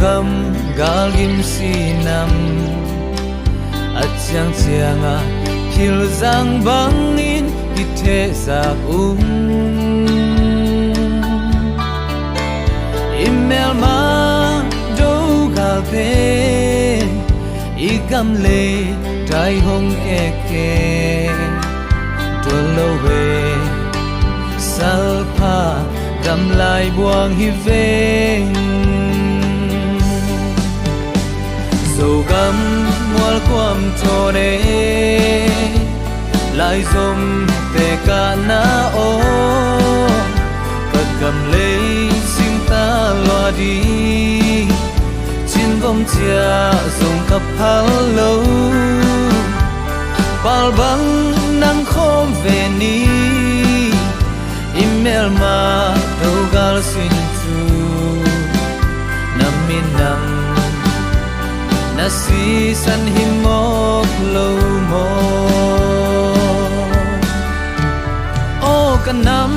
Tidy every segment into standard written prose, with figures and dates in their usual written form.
gam gal gim sinam achang chianga phil zang bangin kithe za email ma do gal te igam le dai hong ke do lo we salpa gam lai buang hi veng so gam mual kwam thone lai zom te ka na o gam le sim ta lo di chin vom chia song kap hal lo bal bang nang khom ve ni email ma do gal sin tu naminam na si san himok lo mo o kanam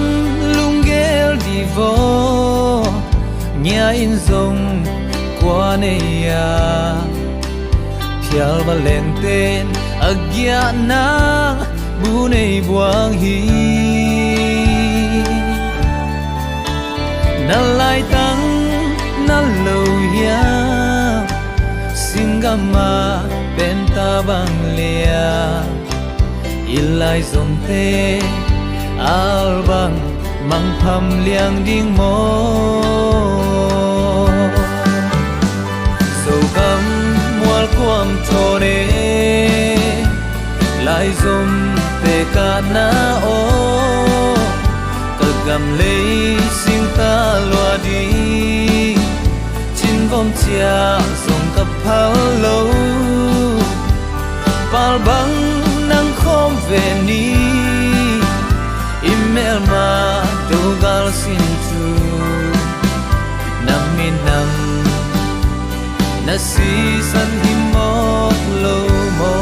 lungel divo nya in zong kwa ne ya phial valenten agya na bu nei buang hi na lai tang na lo ya singama benta bang lia ilai zom te albang mang pham liang ding mo so gam mual kwam thone lai zom te ka na o ka gam le sing ta lo di chin vom chia song kap phal lo pal bang nang khom ve ni email ma do gal sin tu naminam na si san himok lo mo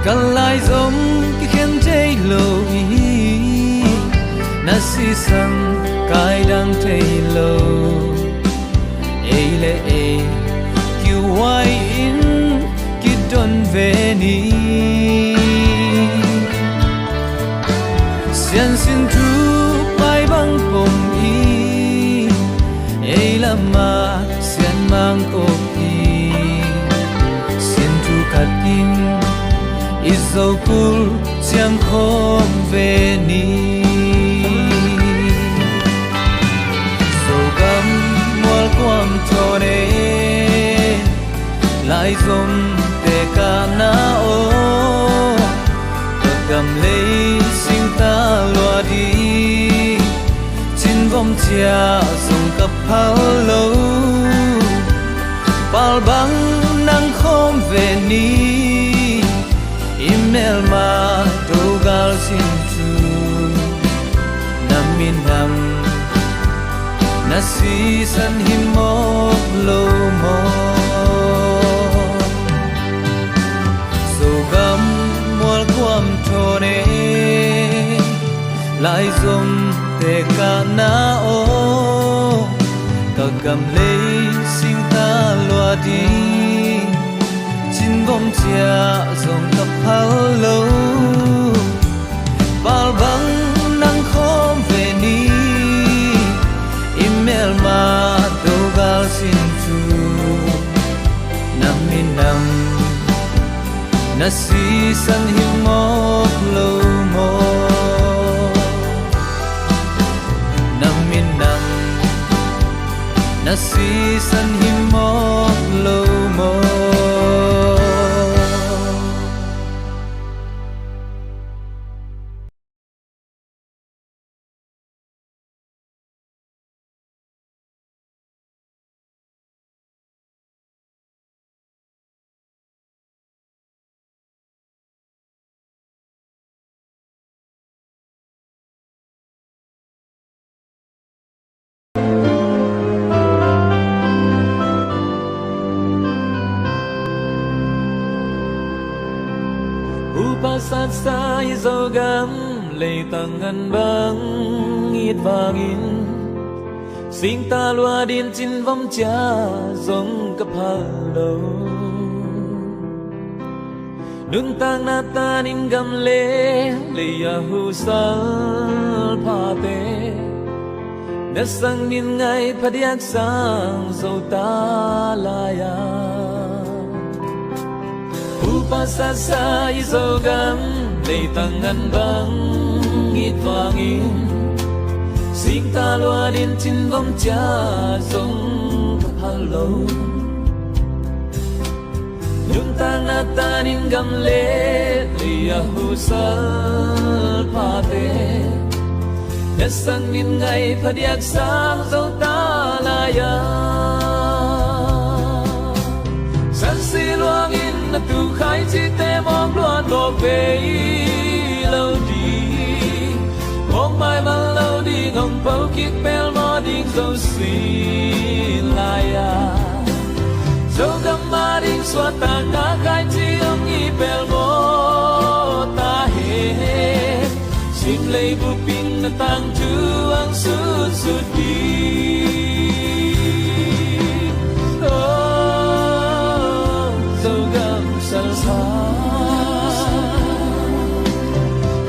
kan lai zom ki khen jai lo hi na si san kai dang thei lo ei le ei ki wai in ki don ve ni sian sin tu pai bang pom hi ei lama sian mang ko hi sin tu katin izokul siang khom ve ni so gam mual kwam thone lai zom te ka na o gam le sing ta lo di chin vom chia song kap hal lo pal bang nang khom ve ni email ma do gal sin tu naminam na si san himok lo mo so gam mual kwam thone lai zom te ka na o ka gam le sing ta lo di vom chia song kap hal lo bal bang nang khom ve ni email ma do gal sin tu naminam na si san himok lo mo naminam na si san himok lo mo sát sai dấu gắm lệ tăng ngân băng ít vàng in sinh ta lua điên chín vong cha giống cấp hà lâu nun tang na ta nin gam le ya hu sal pha te na sang nin ngai phadiak sang zo ta la ya upa sa sa zo gam le tang an bang ngit wangin sing ta lua din chin vong cha giống cấp hà lâu nhung tang na ta nin gam le ya hu sal pha te na sang nin ngai phadiak sang zo ta la ya san si luang in na tu khai chi te mong luan lo về lâu đi mong mai mang lâu đi ngong bao kiết bel mo ding zo si la ya zo gam ma ding xóa ta na khai chi ông i bel mo ta he sim lei bu pin na tang chu ang su su đi zo gam sal sa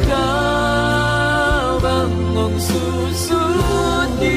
khao bang ngong su su đi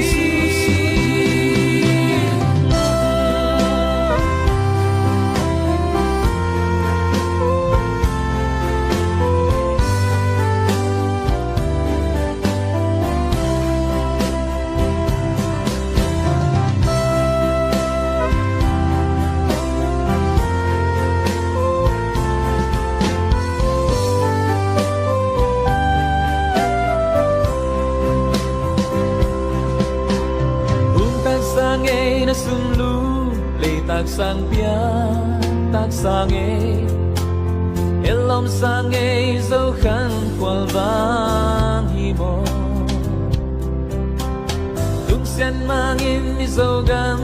na sum lu le tak sang pia tak sang elom sang zo khan kwal van hi mo tung sen mangin ni zo gam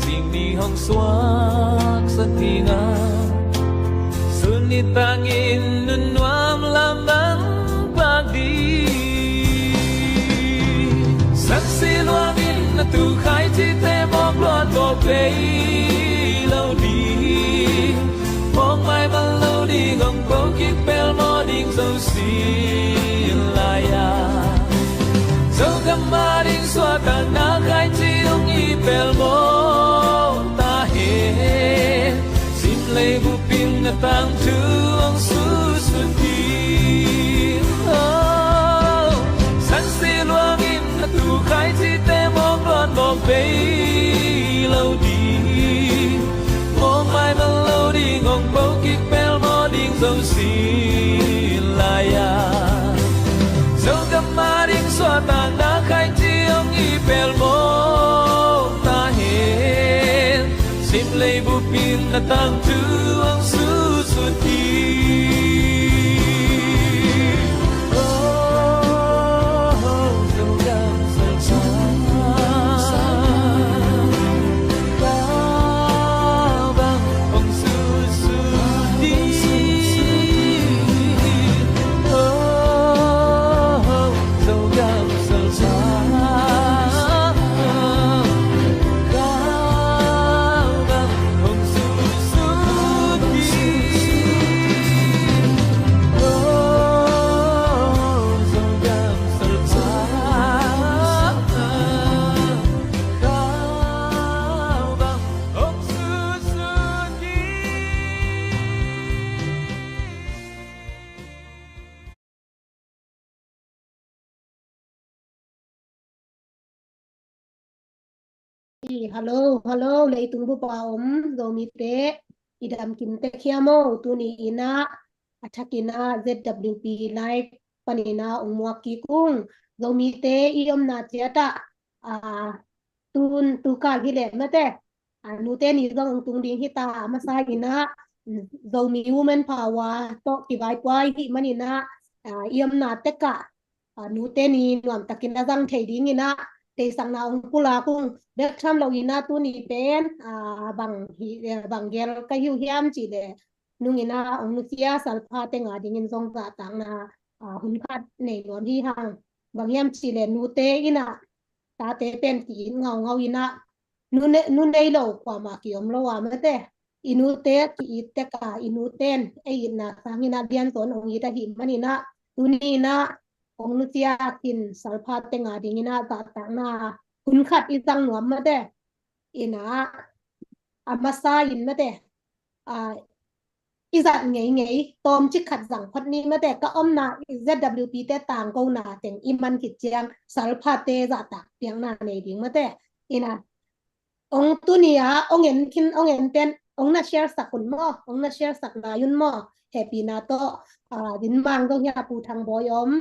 sing ni hong swak sa tinga sunit tangin nun nuam lamang pagdi saksi luangin na tu khai chi te mong loan bo pe lâu đi mong mai mang lâu đi ngong bao kiết bel mo ding zo si la ya zo gam ma ding xóa ta na khai chi ông i bel mo ta he sim lei bu pin na tang tu ông su su đi san si luangin na tu khai chi te mong loan bo pe lâu đi mong mai mang lâu đi ngong bao kiết bel mo ding zo si la ya zo gam ma ding xóa ta na khai chi ông i bel mo ta he sim lei bu pin na tang tu ông su su đi Hello, hello, lấy tung bu paom, zomi te, idam kim te kiamo, tuni ina, atakina, ZWP live, panina, umwaki kung, zomi te, iom na tiata, tun tuka gile mate, nute ni zong tung ding hita, masagina, zomi woman power, to kibai kwai hi manina, iom na teka, nute ni nuam takina zang thei ding ina, te sang na ung pula kung dek tham lo ina tu ni pen bằng bằng gel cái hiu hiam chỉ để nungina ong nusia salpha tenga dingin zong za tang na hun khat nei lon hi hang bangyam chile nu te ina ta te pen ki ngau ina nu nei lo kwa ma ki om lo wa ma te inu te ki te ka inu ten e ina sangina dian ton ong ita hi manina tunina ong nusia kin salpha tenga dingina za tang na hun khat isang nuam ma te ina amasa in ma te izat ngei tom chi khat zang phat ni ma te ka om na ZWP te tang ko na teng iman ki chiang salpha te za ta piang na nei ding ma te ina ong tunia ong en kin ong en ten ong na share sakun mo ong na share sak na yun mo happy na to din mang dong ya pu thang boyom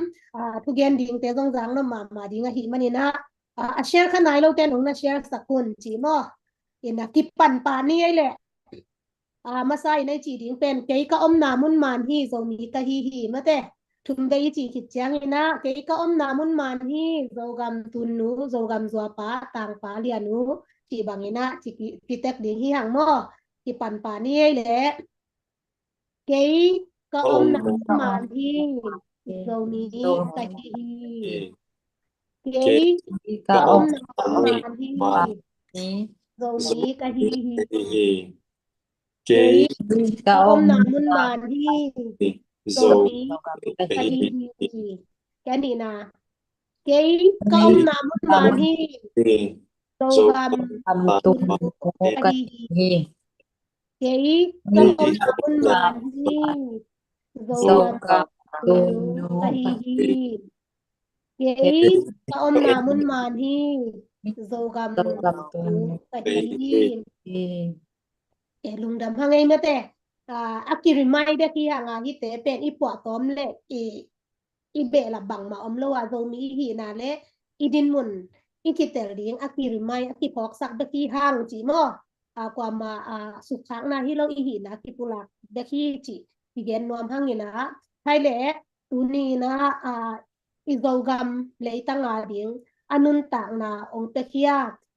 thu gen ding te dong jang no ma ding a hi manina a share khanai lo ten ong na share sakun chi mo ina ki pan pa ni ai leมาใส่ในจีดิงเป็นเกยก็อมนามุนมานฮีโซมีกะฮีมาแต่ทุมได้จีคิดจังนะเกยก็อมนามุนมานฮีโซกำตุนนูโซกำซัวปาต่างปาเลียนูจีบางนะจีพิเตกดิงฮีหังมอจีปันปานี่แหละเกยก็อมนามุนมานฮีโซมีกะฮีเกยก็อมนามุนมานฮีโซมีกะฮีKay ka om namun man hi zomi kahihi kanina kay ka om namun man hi zogam kahihi kay ka om namun man hi zogam kahihi kay ka om namun man hi zogam kahihiลุงดำพังไงมาแต่อักกิริไม่ได้ที่ห่างฮิเตเป็นอีปวดต้อมเละอีเบละบังมาอมโลว่าโซมีหีนาเละอีดินมุนอีคิเตเลียงอักกิริไม่อักกิพอกสักเดที่ห่างจีมอกว่ามาสุขขังนาที่เราอีหีนะกิปุลักเดที่จีที่เกนนวมห่างนี่นะไทยเละตูนี่นะอีโซกัมเลยตั้งอาดิงอนุนต่างนาองเตเคีย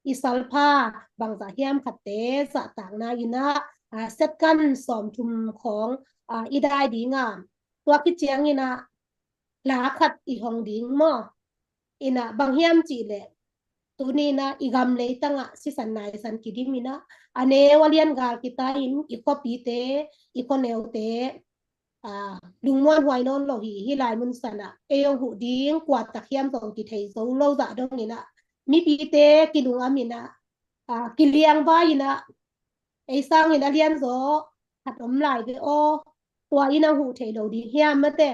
isalpha bangza hiam khatte za tangna ina setkan somthum khong idai dinga tua ki chiang ina la khat I hong ding mo ina banghiam chi le tuni na igam le tanga sisan nai san kidimina ane walian gal kita in ikopi te ikoneu te lungmon huai non lo hi lai mun sana eyong hu ding kwat takhiam tong ki thei zo lo za dong ina mi pi te kinung amina kiliang ba ina ei sang ina lian zo khat om lai be o tua ina hu thei lo di hiam ma te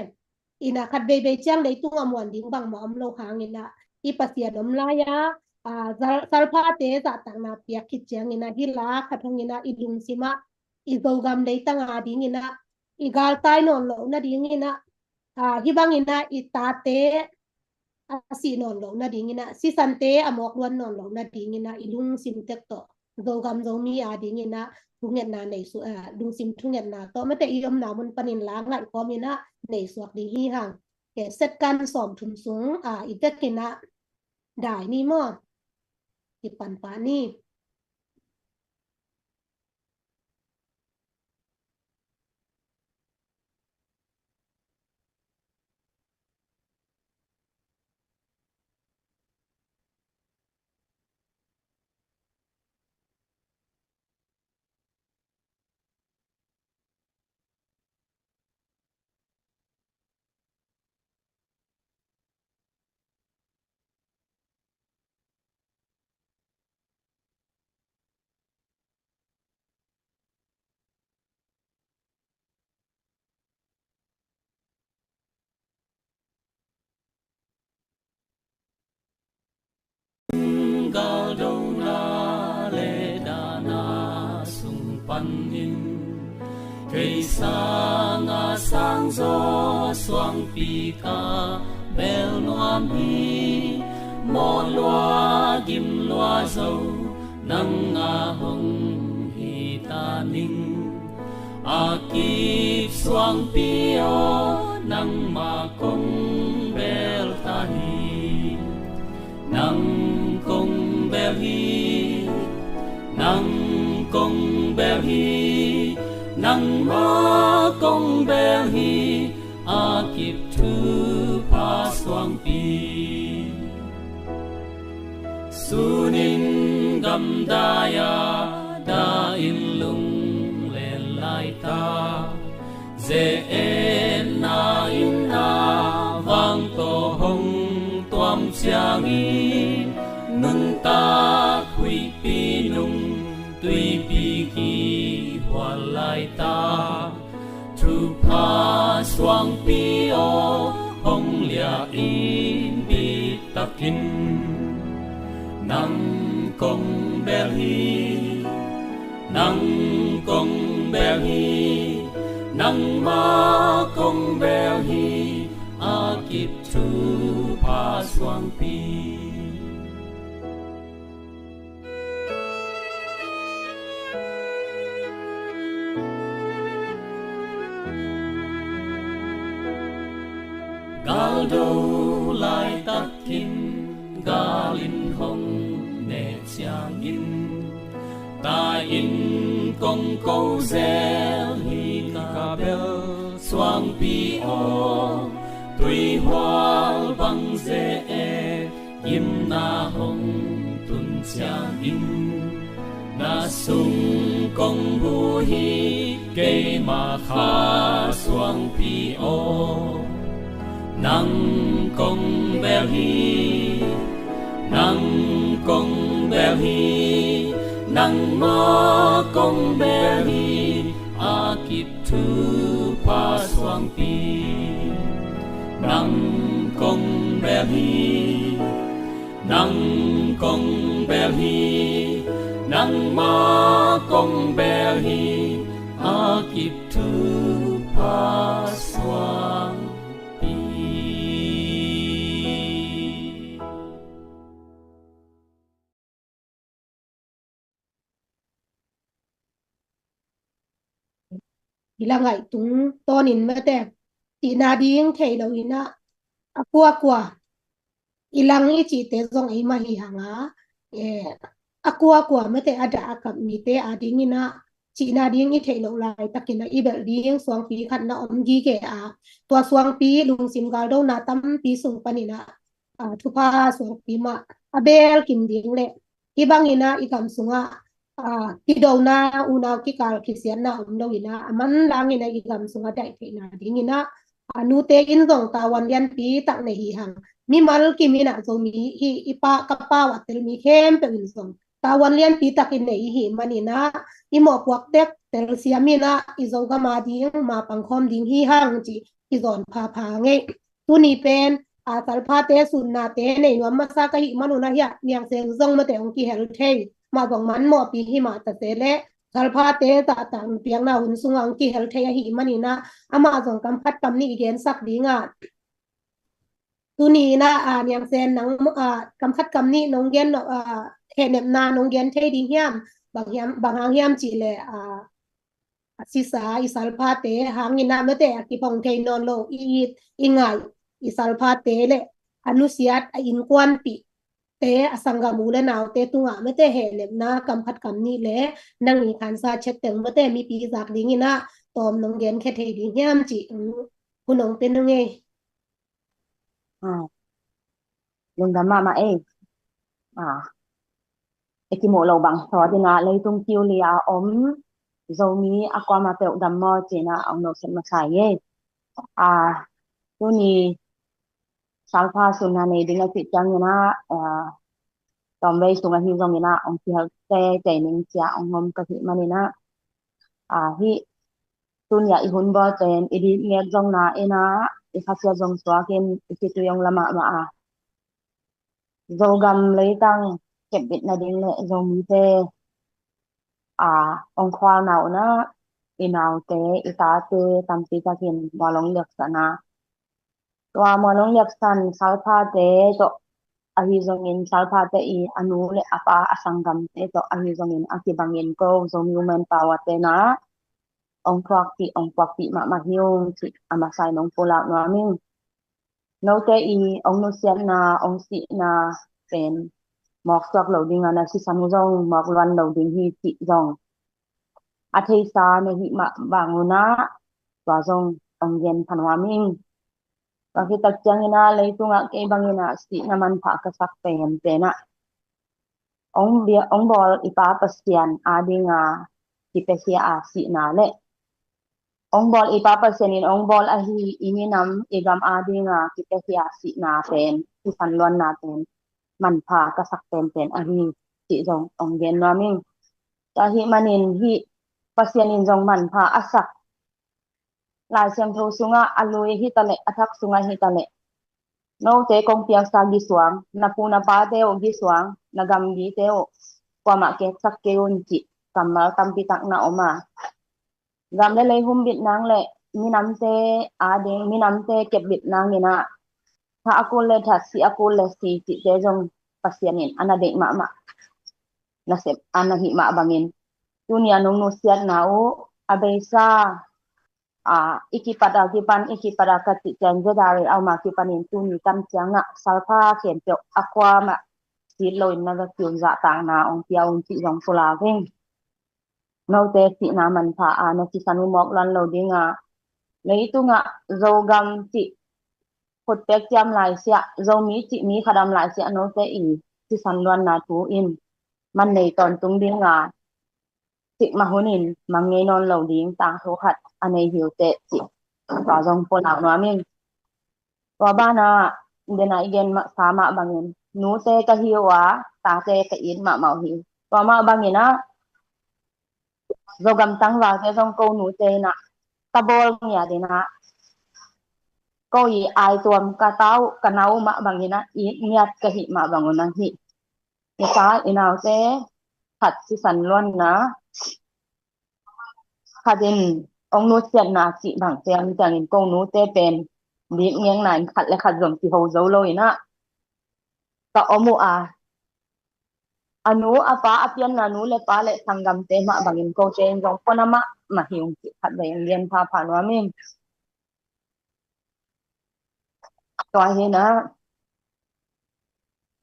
ina khat be be chang dei tung amwan ding bang ma om lo hang ina I pasia dom la ya salpha te za tang na pia khit chang ina hi la khat hong ina ilung sima I zogam dei tang a ding ina I gal tai non lo na ding ina hi bang ina I ta te si non lo na ding ina si sante amok lon non lo na ding ina ilung sim tek to zogam zomi a ding ina thunget na nei su lung sim thunget na to mate iom na mun panin la ngai ko mina nei suak di hi hang ke set kan som thum sung I tekina dai ni mo ti pan pa ni Cây sang sang gió xoang pi ca bel noam hi mo loa kim loa dâu nang hồng hi ta ning kip xoang pi o nang ma kong bel ta hi nang kong bel hi nang kong bel hi nang nang ma kong bel hi akip thu pa swang pi sunin gam daya da in lung le lai ta ze en na in na vang to hong tuam chiang i nun ta hui pi nung tui pi ki hwa lai ta thu pa swang pi o hong lia in bi takin nang kong bel hi nang kong bel hi nang ma kong bel hi akip thu pa swang pi gal do lai takin galin hong ne chiang in ta in kong ko zel hi ka bel swang pi o tui hwal bang ze e im na hong tun chiang in na sung kong bu hi ke ma kha swang pi o nang kong bel hi nang kong bel hi nang ma kong bel hi akip thu pa swang pi nang kong bel hi nang kong bel hi nang ma kong bel hi akip thu pa swang ilangai tung tonin mate ti na ding thei lo ina akwa ilang I chi te zong ai ma hi hanga akwa mate ada akap mi te ading ina chi na ding I thei lo lai takina I bel ding swang pi khat na om gi ke a to swang pi lung sim gal do na tam pi sung panina thu pa swang pi ma abel kim ding le ibang ina ikam sunga ki do na una ki kal ki sian na lo ina aman lang ina igam sunga dai the na ding ina anu te in zong ta wan yan pi tak ne hi hang mi mal ki mi na zo mi hi ipa ka pa wa tel mi khem pe in zong ta wan yan pi tak in nei hi manina I mo puak tek tel sia mi na I zo ga ma ding ma pang khom ding hi hang ji ki zon pha nge tu ni pen sal pha te sun na te nei no ma sa ka hi manuna hi niang seng zong ma te ong ki hel thei ma bang man mo pi hi ma ta te le salpha te ta tan piang na hun sungang ki hel thei hi manina ama jong kam phat kam ni gen sak dinga tuni na niang sen nang kam phat kam ni nong gen the nem na nong gen thei ding hiam bang hang hiam chi le sisa I salpha te hangina mate ki pong thei non lo I ingai I salpha te le anusiat in kwan pi te asanga mule naw te tunga mete helem na kam phat kam ni le nang I khan sa chet teng mete mi pi zak ding ina tom nong gen khe thei ding hiam chi hunong te nge lung dama ma ekimo lo bang so dina lei tung kiu lia om zomi akwa ma pe dam mo chena ong no sen ma sai ye tu ni salpha sunna ne dinga ti chang na tom wei sunga hi zong ina ong ti te te ning chia ong hom ka hi manina hi tun ya I hun bo ten I di nge zong na ina I khasia zong swa ken ti tu yong lama ma zogam lei tang kep bit na ding le zong mi te ong khwa naw na inaw te ita te tam ti ta ken mo long lek sana twa mo long lek san salpha te to ahi zongin salpha te I anu le apa asangam te to ahi zongin akibangin ko zomi human power te na ong kwak ti ma hiung ti amasai nong pula no aming no te I ong no sian na ong si na pen mok sak lo ding ana si sam zong mok ran lo ding hi ti zong a thei sa na hi ma banguna wa jong ong yen phanwa ming wa ki tak changina leitunga ke bangina si naman pha ka sak pen pena ong bol ipa pasian adinga ki pesia a si na le ong bol ipa pasian in ong bol a hi ininam igam adinga ki pesia si na pen ki san lon na pen man pha ka sak pen a hi si jong ong yen na ming ta hi manin hi pasian in jong man pha asak lai siam tho sunga aloi hi tale athak sunga hi tale no te kong piang sa gi suang na pu na pa te o gi suang na gam gi te o kwa ma ke sak ke un chi kamal tam pi tak na oma gam le lei hum bit nang le mi nam te a ding mi nam te kep bit nang ni na ha akul le that si akul le si chi te jong pasian in ana de ma na sep ana hi ma bangin dunia nong no siat na o abesa ikipada gipan ikipada kati janje dari au ma kipanin tuni kam changa salpha khen pyo akwa ma si loin na ga kyun za tang na ong piao ong chi jong pula veng no te si na man pha na si sanu mok lan lo dinga leitunga zogam chi phot pek jam lai sia zo mi chi mi khadam lai sia no te i si san lon na tu in man nei ton tung dingaสิมาหุนินมังเงนอนเหล่าดิงตางโทขัดอเนหิวเตสิต่อจงปนเอาหนอมิงว่าบ้านาเดนายเกนสามะบางเงินหนูเตกะหิววะตาเตกะอินมะเมาหิวว่ามาบางเงินนะโจกำตังว่าเตจงโกหนูเตนะตะบอลเนี่ยเดนะก็อีอายตวมกะเต้ากะเนามาบางเงินนะอีเงียดกะหิมาบางเงินนะหิยะตาอีนาวเตขัดสิสันล้วนนะคาดินองนูเสียนาสิบางเตียงจังกงนูเตเป็นดิเงียงนายขัดและขัดจมสิโฮโซโลยนะก็อมูอนุอปาอเปียนนานูและปาและสังกำเตมะบางอินโกเจนจงปนมะมาหิวสิขัดไว้เรียนพาผ่านว่ามิงตัวเฮนะ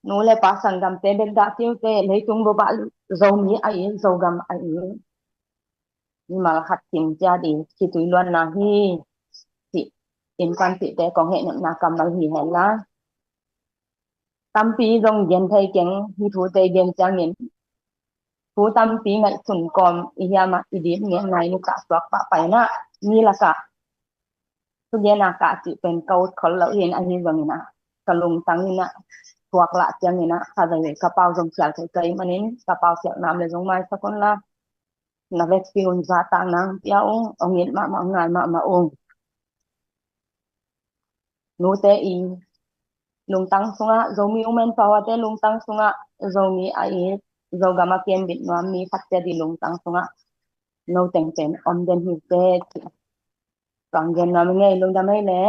นูและปาสังกำเตเบกดาติวเตเลยจุงบ่บะโซมีไอโซกำไอนี่มาขัดทิมจาดีสิตุยล้วนนาฮีสิอินกันสิแต่กองเหตุนากรรมบางหีแห่งละตำปีจงเย็นไทยเก่งฮีถูเตเย็นจังเงินถูตำปีไงสุนกอมอิยามะอิดิบเงี้ยไงนุกะสวักปะไปนะนี่ละกะทุเยนากะจิเป็นเกาคนเราเห็นอันนี้จังนี่นะกะลุงตังนี่นะพวกละจังนี่นะถ้าจะกระเป๋าจงเสียใจมันนี้กระเป๋าเสียน้ำเลยจงมาสักคนละna vespion za tang nang piaong ongit ma ngai ma ong nu te i lung tang sunga zomi umen pawa te lung tang sunga zomi ai zogama kem bit no mi phatte di lung tang sunga no teng ten om den hi te kang gen na ngai lung da mai le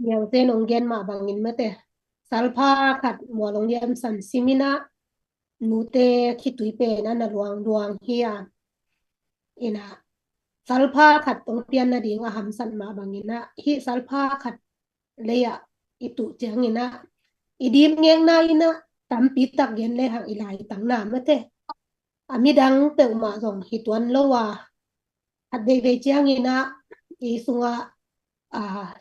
yang te nong gen ma bangin mate salpha khat mo long yam san simina nu te khitui pe na na luang hia ina salpha khat tong pian na ding a ham san ma bangina hi salpha khat leya itu jangina idim ngeng na ina tampi tak gen le hang ilai tang na mate amidang te ma jong hitwan lowa ade ve jangina isunga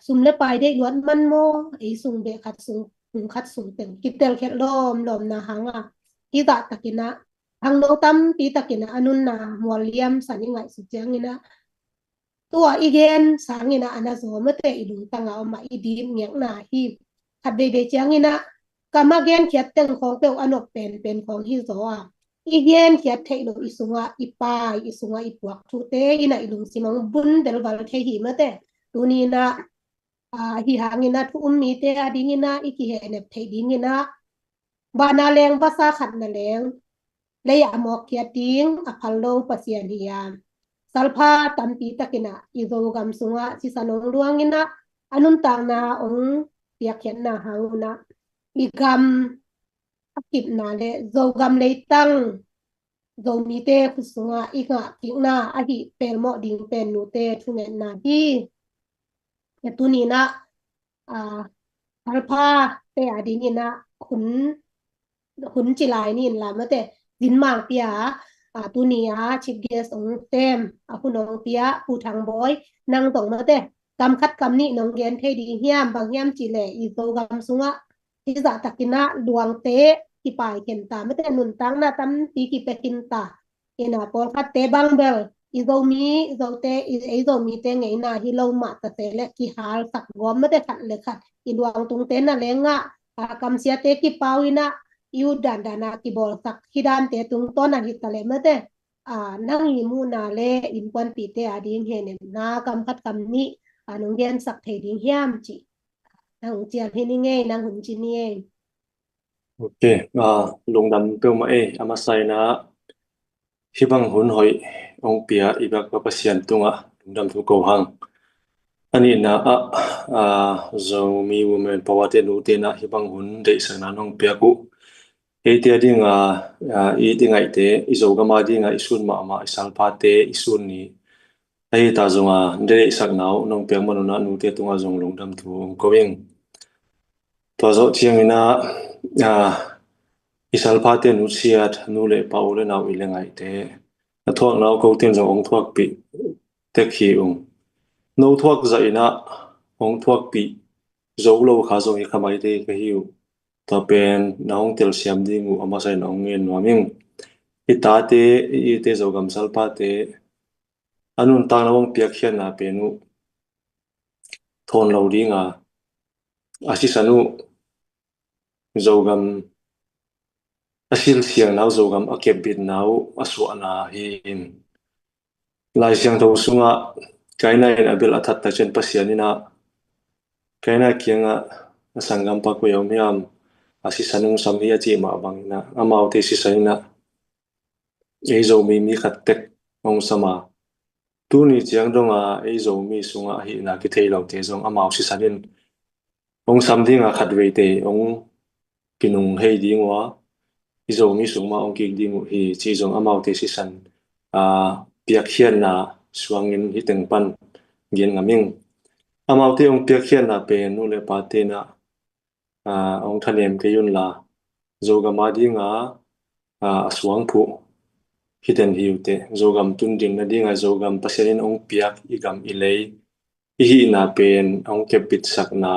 sumle pai de luan man mo isung be khat sung khat sung ten kitel khet lom na hanga ida takina hang no tam pi takina anun na moliam saninga su jangina tua igen sangina ana zo mate ilung tanga ma idim ngek na hi khat be jangina kama gen khet teng khong pe anok pen khong hi zo igen khet thei lo isunga ipai isunga ipuak thu te ina ilung simang bun del wal the hi mate tunina hi hangina thu mi te adingina iki he ne thei dingina bana leng basa khat na leng leya mok khia ting aphallo pasian hiam salpha tampi takina izogam sunga sisanong ruangina anun tangna ong piakhen na hanguna igam akip na le zogam leitang zomi te khusunga iga tingna ahi pelmo ding pen nu te thunen na hi yatunina salpha te adingina khun หุนจิลายนี่ล่ะมะแต่ดินมางเปียตุนีชิปเกสองเต็มผู้น้องเปียผู้ทางบอยนั่งตรงมะแต่กำคัดกำนี้น้องเรียนเทดีเฮียมบางเฮียมจิเลอีโตกำสุงะที่จะตักกินะดวงเตที่ปายเข็นตามะแต่นุนตังนะตำตีกิเปกินตาเอนาปอลคัดเตบังเบลอีโซมีโซเตอีโซมีเตไงนาฮิโลมาตะเตเลกิฮาลสักกอมมะแต่ขัดเลยขัดอีดวงตุงเตนะเลงะกำเสียเตกิปาวินะยูดันดานากิบอลสักฮิดานเตตุงต้นนะฮิตะเลมะเตนั่งยิมูนาเลอินปวนปีเตอดิงเฮเนนากำคัดกำนี้นงเรียนสักเทดิงเฮียมจินางเจียนเฮนี่ไงนางหุ่นจินี่เองโอเคลงดำเปียวมาอามาใส่นะฮิบังหุนหอยองเปียอีบักปะเสียนตุงลงดำทุกโกหังอันนี้นะzo mi women pawate nu te na hibang hun de sana nong pia ku e te dinga i dingai te izo ga ma dinga isun ma isal pha te isun ni ai ta zonga de sak nau nong pia manuna nu te tunga zong long dam thu going to zo chiang ina isal pha te nu siat nu le pau le nau i le ngai te na thok nau ko ten zong ong thok pi te khi no thok za ina ong thok pi zo lo kha zo i khamai te ka hiu ta pen naung tel siam dingu ama sai naung ngen noming ita te i te zo gam sal pa te anun ta nawang piak hian na penu thon lo dinga asisanu zo gam asil siang naw zo gam akebit naw asu ana hin lai siang tho sunga kaina en abel athat ta chen pasianina kaina kianga sangam pa ko yawmiam asisanung samhia chi ma bangina amau te sisaina eizo mi khatek ong sama tu ni chiang donga eizo mi sunga hi na ki theilo te jong amau sisanin ong samdinga khatwei te ong kinung hei dingwa izo mi sungma ong ki dingu hi chi jong amau te sisan piak hian na suangin hi tengpan gen ngaming amau te ong piak hian na pe nu le pa te na ong thanem ke yun la zogama dinga aswang phu hiten hiute zogam tunding na dinga zogam pasenin ong piak igam ilei hi na pen ong kepit sakna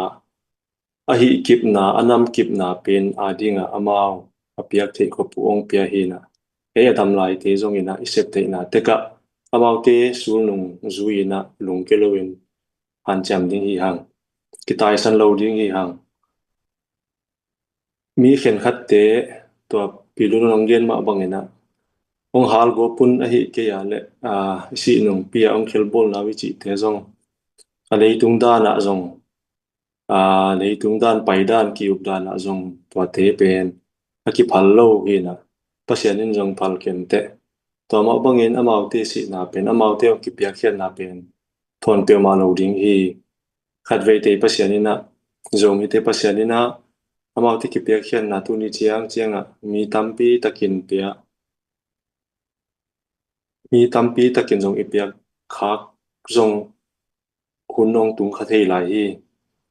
ahi kip na anam kip na pen adinga amau apiak the ko pu ong pia hi na adam lai te zongina isep te na teka amau te sulnung zuina lungkelowin hancham ding hi hang kitai san lo ding hi hang mi khen khat te to pilun nonggen ma bangena ong hal go pun a hi ke ya le si nong pia ong khel bol na wi chi te jong a lei tung da na jong lei tung dan pai dan ki up dan na jong to te pen a ki phal lo hi na pasianin jong phal ken te to ma bangin amau te si na pen amau te ki pia khian na pen thon pe ma lo ding hi khat ve te pasianina zong hi te pasianina amau te ki pia khian na tu ni chianga mi tampi takin pia mi tampi takin jong ipiak khak jong hunong tung khathei lai hi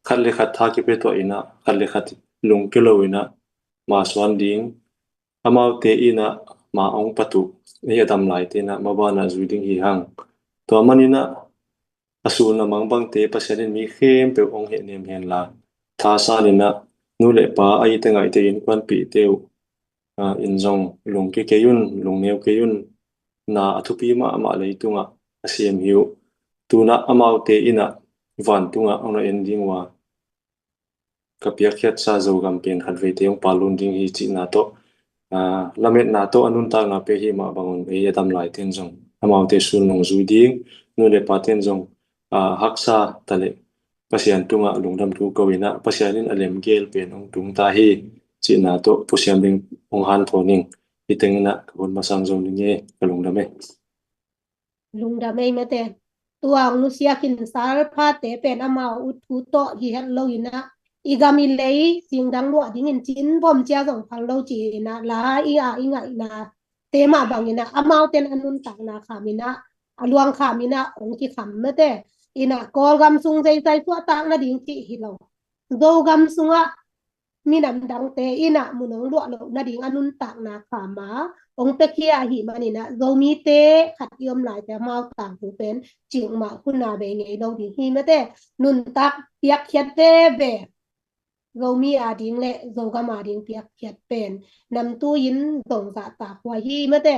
khat le khat tha ki pe to ina khat le khat lung keloina ma swan ding amau te ina ma ong patu ni adam lai te na mabana zuiding hi hang to manina asuna mangbang te pasanin mi khem pe ong he nem hen la tha sa nina nu le pa ai te ngai te in kwan pi teu in jong lung ke yun lung neu ke yun na athupi ma leitunga asiam hiu tuna amau te ina van tunga ona ending wa kapia khyat sa zogam pen khatve te ong palun ding hi chi na to lamet na to anun ta nga pe hi ma bangun e adam lai ten jong amau te sun nong zuiding nu le paten jong haksa tale pasian tunga lungdam tu kowina pasianin alem gel pen ong tung ta hi chi na to pusiam ding ong han thoning itengna kabon masang jong ni kalungdame lungdame mate tuang nu sia kin sal pha te pen amau uthu to hi han lo ina igami lei singdang lo ding in chin bom chia jong phal lo chi na la inga ina te ma bangina amau ten anun tak na khamina aluang khamina ong ki kham mate ina kol gam sung sei sai tua tak na ding chi hi lo zo gam sunga มีนำดังเตอินะมุนงลวโลนาดิงอนุนตักนาขามาองเปคียหิมานี่นะโซมีเตขัดยอมหลายแต่มาต่างผู้เป็นจิงมาคุณนาเบงไงดองดิหิมะเตนุนตักเปียกเขียดเตเบโซมีอาดิงและโซกามาดิงเปียกเขียดเป็นนำตู้ยินส่งสะตากวาหิมะเต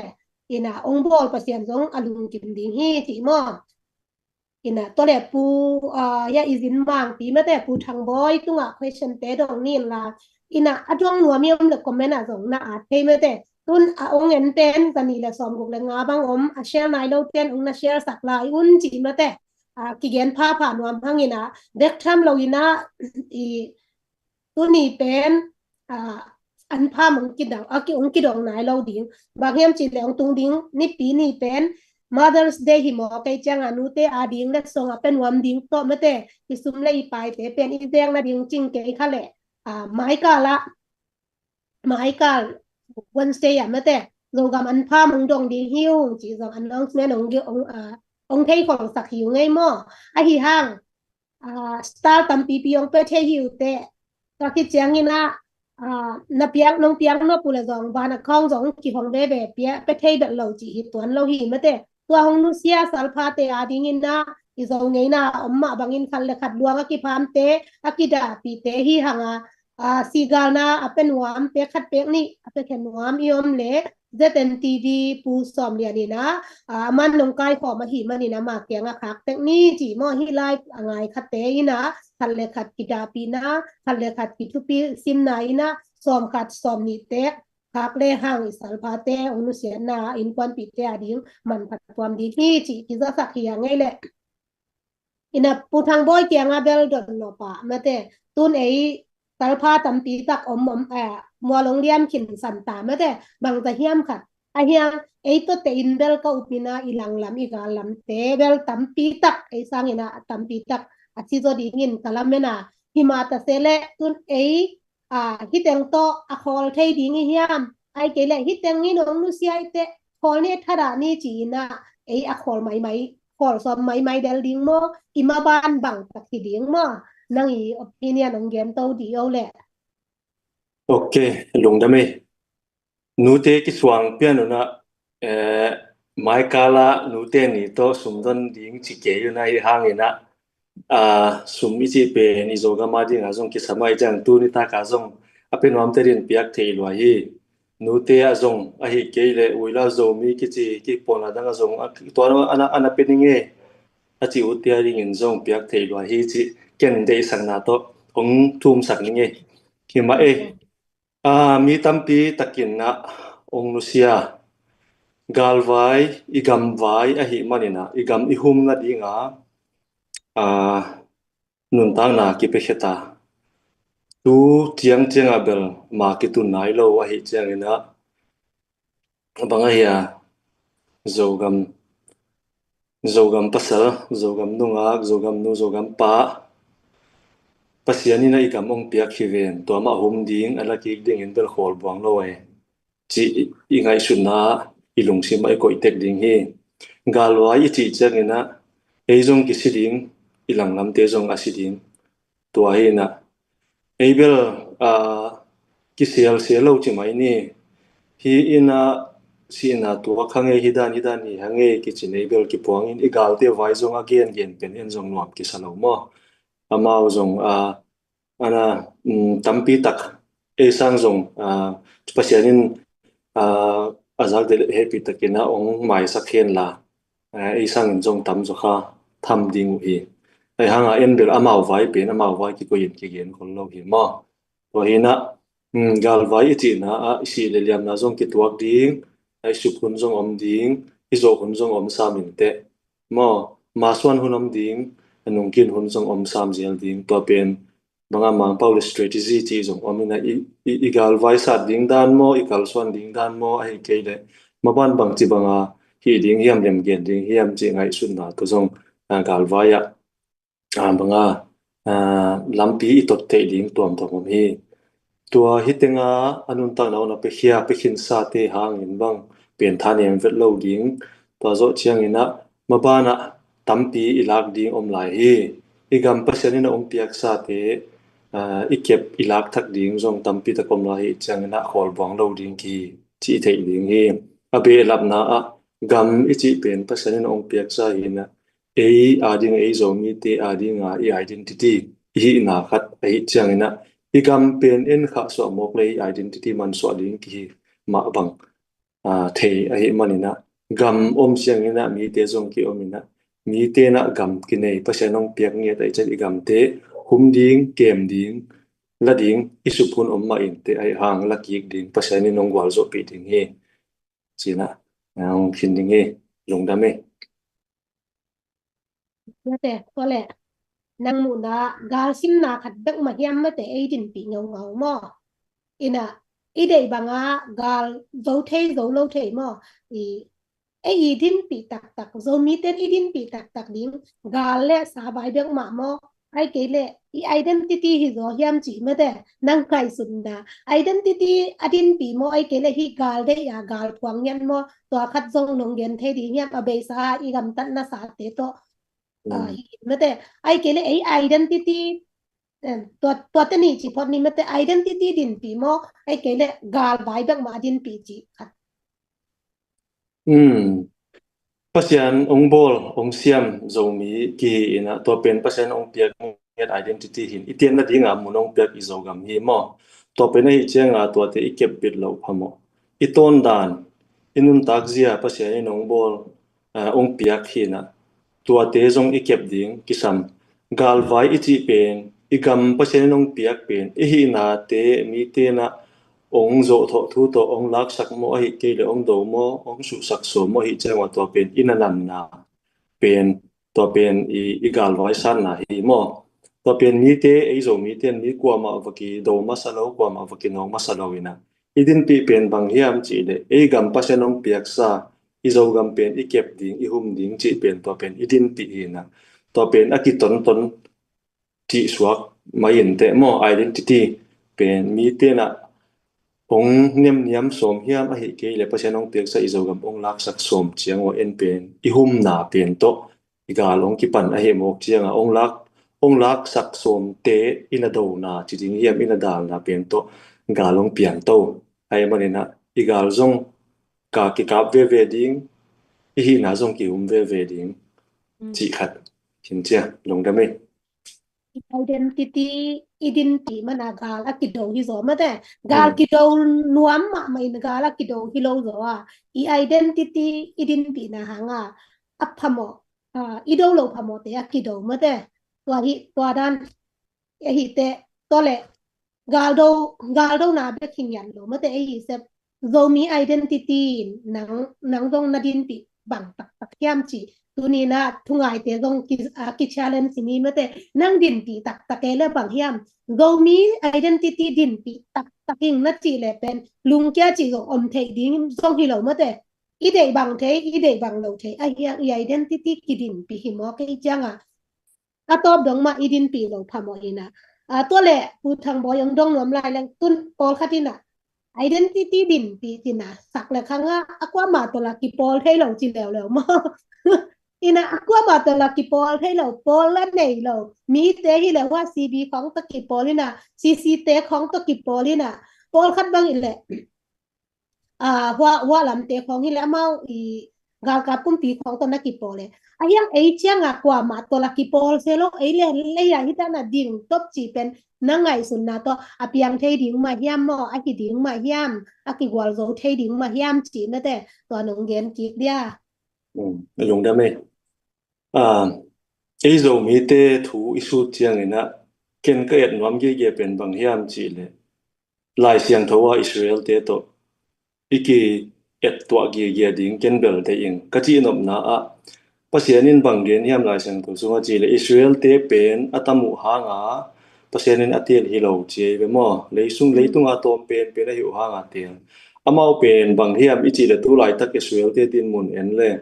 อินะองบอลประเสียนสงอลุงกิมดิงหิจิมอina tole pu ya izin mang pi mate pu thang boy tunga question te dong nin la ina adong nuamiam le comment a zong na a the mate tun a ong en ten kani la som guk le nga bang om a share nai lo ten ong na share sak lai un chi mate ki gen pha nuam hangina dek tham lo ina I tuni pen an pha mong kidang aki ong kidong nai lo ding baghem chi le ong tung ding ni pi ni pen Mother's Day hi mo kay chang anu te ading le song apen wam ding to mate isum le ipai te pen ideng na ding ching ke khale mai ka Wednesday ya mate zogam an pha mong dong ding hiu chi zong an long sme nong ong thei khong sak hiu ngai mo a hi hang star tam pi pi ong pe the hiu te ka ki chang ina na piang nong piang no pula zong bana khong zong ki hong be be pia pe thei bet lo chi hi tuan lo hi mate tua hong nu sia salpha te ading ina izong ngei na omma bangin khal le khat luanga ki pham te akida pi te hi hanga sigal na apen wam te khat pek ni ape khen wam iom le ZNTV pu som lia ni na man nong kai kho ma hi mani na ma kyanga khak tek ni chi mo hi live angai khat te ina khal le khat kida pi na khal le khat pi tu pi sim na ina som khat som ni te khak le hang salpha te ongnu sia na in kwan pi te ading man phat twam di hi chi ki za sak hi ngai le ina pu thang boy kyanga bel don no pa mate tun ei salpha tam pi tak om mo long liam kin san ta mate bang ta hiam khat a hiang ei to te in bel ka upina ilang lam I ga lam te bel tam pi tak ei sang ina tam pi tak a chi zo di ngin kalam mena hima ta sele tun ei hiteng to a khol thei ding I hiam ai ke le hiteng ni nong nu sia ite khol ne thara ni chi na ei a khol mai khol som mai del ding mo ima ban bang tak ki ding mo nang I opinion ong gen to di o le okay lungdame nute ki swang pian na mai kala nute ni to sumdon ding chi ke yu na hangina sumi chi pe ni zoga ma ding azong ki samai jang tu ni ta ka zong apen wam terin piak thei lo hi nute azong a hi ke le uila zo mi ki chi ki pona dang azong to ana peninge a chi utia ring in zong piak thei lo hi chi ken dei sang na to ong thum sak ni nge ki ma mi tampi takin na ong nusia galwai igam vai a hi manina igam I hum na dinga nun tang na ki pecheta tu tiang abel ma ki tu nai lo a hi chiang ina banga ya zogam pasal zogam nunga zogam nu zogam pa pasiani na igam ong piak hiven to ma hum ding ala ki ding in bel khol buang lo chi ingai sunna ilung sim ai ko itek ding hi galwai chi changina eizong ki siding ilang lam te zong asiding to hi na ebel ki sel lo chi mai ni hi ina sina to khange hidan ni hange ki chinebel ki puang in igal te vai zong again pen en zong nuam ki salo mo amao zong ana tampi tak sang zong pasianin azak de happy takina ong mai sakhen la sang zong tam zo kha tham ding hi ai hanga en bel amao vai pen amao vai ki ko yin ki gen khol lo hi mo to hina gal vai ti na si le liam na zong ki tuak ding ai supun zong om ding izo hun zong om samin te mo maswan hun om ding anung kin hun zong om sam zel ding to pen banga mang paul strategy chi zong omina igal vai sa ding dan mo ikal swan ding dan mo ai ke le maban bang chi banga hi ding hiam lem gen ding hiam chi ngai sun na to zong gal vai ya banga lampi itot te ding tom hi tua hitenga anun ta na pe khia pe khin sa te hang in bang pen thanem vet lo ding to zo chiang ina mabana tampi ilak ding om lai hi igam pasanina om piak sa te อีเก็บอีลักทักดิงจงตำปีตะกมลาหิจังนะขอลบวงโลดิงกีที่เทดิงฮีอเบลับนาอะกำอิจิเป็นภาษาในองค์เปียกซาหินะอาดิงโซมีเตอาดิงอี identity อีนาคัดจังนะอีกำเป็นเอ็นข้าสวมกเลย identity มันสวดิงกีมาบังเทมันนะกำเสียงนะมีเตจงกีมินะมีเตนะกำกินในภาษาในองค์เปียกเนี่ยแต่จะอีกำเตหุมดิงเกมดิงละดิงอิสุพุนมาอินเตหางละกิกดิงภาษาในนงวาลโซปีดิงเฮจีนะองคินดิงเฮลงดาเมแต่ก็แหละนางมุนะกาลซิมนาขัดเบกมาเฮียมมาแต่ดินปีเงาหม้ออินะอีเดบังกาลโซเทโซโลเทหม้ออีดินปีตักโซมีเตนอีดินปีตักดิงกาลและสาบายเบกมาหม้อเกเลอี identity ฮิโซเฮียมจีมาแต่นางไกสุนดา identity อดินปีหม้อเกเลฮิกาลเดยากาลพวงยันหม้อตัวขัดทรงนงเย็นเทดีเฮียมอเบซาอีกำตันนาสาเตโตಮತ್ತೆ ಕೆಲೆ ಐಡೆಂಟಿಟಿตัวนี้จิพอนี่ಮತ್ತೆ identity din pi mo ಕೆಲೆ gal bai bak ma din pi jiปัสยันองบอลองเสียมโซมีกีนะตัวเป็นปัสยันองเปียกเฮ็ด identity หินอีเตียนนะดิงมุนองเปียกอีโซกัมฮีมอตัวเป็นให้เจียงตัวเตอีเก็บบิดเราพะมออีต้นดานอินุนตักเจียปัสยันองบอลองเปียกหินะตัวเตจงอีเก็บดิงกิซัมกาลไว้อีจีเป็นอีกัมปัสยันองเปียกเป็นอีหินาเตมีเตนะองโจทอทูโตองลักสักโมหิเกเลองโดโมองสุสักโสโมหิเจว่าตัวเป็นอินันนาเป็นตัวเป็นอีกาลไว้สันนะหิโมตัวเป็นมีเตโจมีเตนมีกว่ามาอวกีโดมาสโลกว่ามาอวกีนองมาสโลวินะอีดินปีเป็นบางเฮียมจีเลกัมปัสยันองเปียกซาอีโจกัมเป็นอีเก็บดิงอีหุมดิงจีเป็นตัวเป็นอีดินปีนะตัวเป็นอกิตนที่สวกมาเห็นเตโม identity เป็นมีเตนะองเนียมสมเฮียมหิเกเลปะเชนองเปียกซะอิโซกัมองลักสักสมเจียงว่าเอ็นเป็นอีหุมนาเป็นโตอีกาลองกิปันหิมอกเจียงองลักสักสมเตอินาโดนาจิจิงเฮียมอินาดาลนาเป็นโตกาลองเปียนโตไอมันนะอีกาลจงกากิกาบเวดิงอีหินาจงกิหุมเวดิงจิขัดหินเจียลงได้มั้ยidentity identity mana gal akido hizo mate gal kido nuam ma mai gal akido hilo zo identity identity na hanga aphamo ido lo phamo te akido mate to dan hi te to le gal do na be khingyan lo mate hi se zomi identity nang dong na din pi bang tak yam chi tu ni na thungai te dong ki challenge ni mate nang din pi tak ke le bang hiam go mi identity din pi tak ing na chi le pen lung kya chi go om thei ding song hi lo mate i dei bang lo thei i identity ki din pi hi mo ke changa atop dong ma idin pi lo phamo ina to le pu thang bo yong dong nom lai lang tun pol khatina identity din pi tina sak le khanga akwa ma to la ki pol thei lo chi lew mo ina akwa ma to la ki pol thei lo pol la nei lo mi te hi le wa cb ของตะกิปอลินะ cc เตของตะกิปอลินะปอลคัดบังอีle wa lam teของhi le mau i gal ka pum piของตะนักกิปอle ayang ei chiang akwa ma to la ki pol se lo ei le ya hi ta na ding top chi pen nangai sun na to apiang thei ding ma hiam mo aki ding ma hiam aki gwal zo thei ding ma hiam chi na te to nong gen ki diaลงได้มั้ยไอ้โซมีเตถูอิสุเจียงนะเคนก็เอ็ดนวมเย่ๆเป็นบางเฮียมจีเลยลายเสียงทว่าอิสราเอลเตโตอีกีเอ็ดตัวเย่ๆดิงเคนเบลเตอิงกะจีนบนาปะเสียนินบางเดียนเฮียมลายเสียงตัวสุงจีเลยอิสราเอลเตเป็นอะตะมุหางาปะเสียนินอะเตียนฮิโลเจเวมอเลยซุงเลยตุงอะตอมเป็นหิวหางาเตียนอะมาเป็นบางเฮียมอีจีเลยตุลายตักอิสราเอลเตดินมุนเอ็นเลย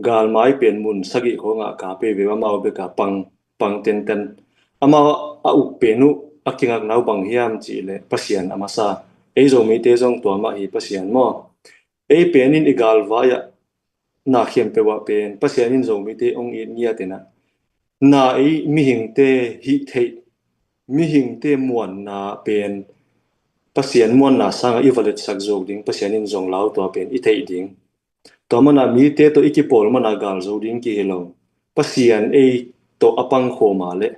กาลไม้เป็นมุนสกิของกาเปเวว่ามาเบกาปังเต็นอามาอุเป็นุอักกิงักนาวบังเฮียมจีเลปะเสียนอามาซาโซมีเตจงตัวมาฮีปะเสียนมอเป็นนินอีกาลวายะนาเขียมเปว่าเป็นปะเสียนินโซมีเตองอีเนียเตนะนามีหิงเตฮิเท mi hing te muan na pen pasien muan na sanga evaluate sak jok ding pasien in jong lau to pen i thei ding to mana mi te to ikipol mana gal zo ding ki hello pasien e to apang khoma le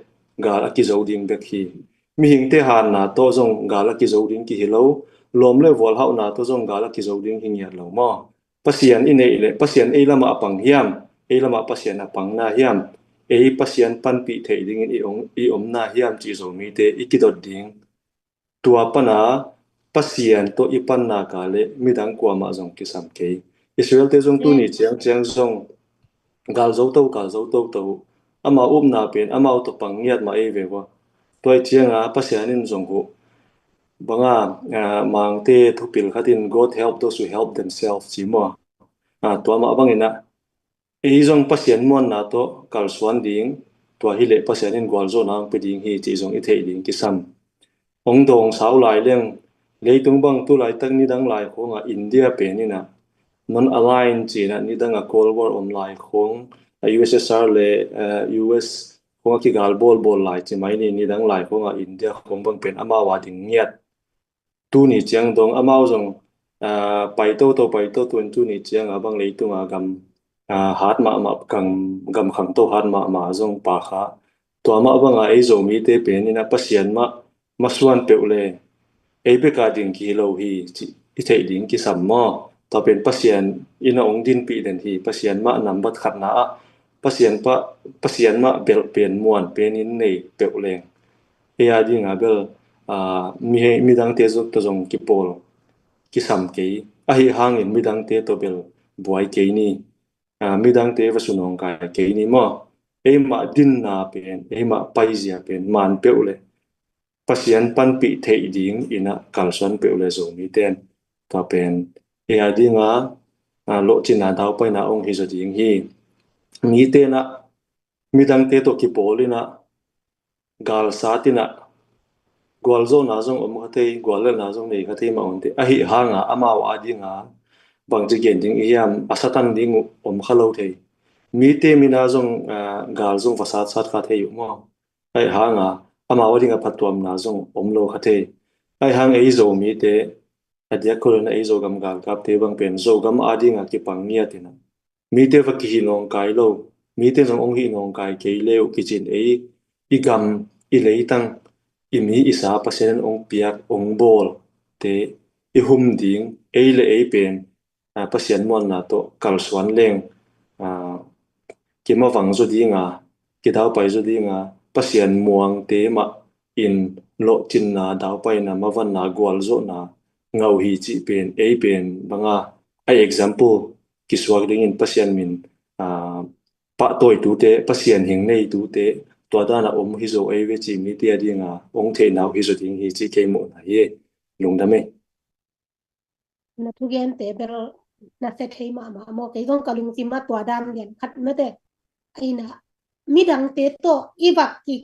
gal aki zo ding bek hi mi hing te han na to jong gal aki zo ding ki hello lom le wal hau na to jong gal aki zo ding hing ya lo mo pasien in ei le pasien e lama apang hiam e lama pasien apang na hiam e pasien pan pi thei ding i om na hiam chi zo mi te ikidot ding tua pana pasien to ipan na ka le midang kwa ma jong ki sam ke Israel te jong tu ni chiang jong gal zo to ama na pen ama to pangiat ma e ve wa toi chianga pasian in jong hu banga mang te thupil khatin God help those who help themselves chi mo to ma bangina e jong pasien mon na to kal swan ding to hi le pasien in gwal zo nang pe ding hi chi jong i thei ding ki sam ong dong sau lai leng leitung bang tu lai tak ni dang lai khonga India pe ni na non align chi na ni dang a cold war lai khong USSR le US khonga ki gal bol lai chi mai ni dang lai khonga India khong bang pen ama wa ding ngiat tu ni chiang dong ama jong pai to tun tu ni chiang abang leitung a gam hat ma gam khang to hat ma jong pa kha to ma banga e zo mi te pe ni na pasien ma suan pe le e pe ka ding ki lo hi chi i thei ding ki sam mo to pen pasien ina ong din pi den hi pasien ma nam bat khat na pasien ma bel pen muan pen in nei pe leng e a ding a bel mi dang te zo to jong ki pol ki sam ke a hi hang in mi dang te to bel buai ke ni mi dang te va sunong ka ke ni mo e ma din na pen e ma pai zia pen man pe le pasien pan pi thei ding ina kalsan pe le zo mi ten to pen e a dinga lo china daw pai na ong hi zo ding hi mi te na mi dang te to ki polina gal satina gwal zo na jong om khathei gwal na jong nei khathei ma onte a hi hanga ama wa dinga bang ji gen ding hiam asatan ding om khalo thei mi te mina jong gal jong fasat sat kha thei mo ai hanga ama wa dinga phatwam na jong om lo khathei ai hang ei zo mi te adia korona ei zo gam gal kap te bang pen zo gam adinga ki pangnia tina mi te va ki hinong kai lo mi te jong ong hi nong kai ke leu ki chin ei igam i leitang imi isa pasien ong piak ong bol te i hum ding ei le ei pen pasien mon na to kal swan leng ki ma wang zo dinga ki daw pai zo dinga pasien muang te ma in lo chin na daw pai na ma van na gwal zo na ngau hi chi pen ei pen banga ai example ki swag ding in pasien min pa toi tu te pasien hing nei tu te to da na om hi zo ai we chi mi te dinga ong the nau hi zo ding hi chi ke mo na ye lung da me na tu gen te ber na se thei ma mo ke gong kalung si ma twa dam gen khat me te aina mi dang te to iwak ki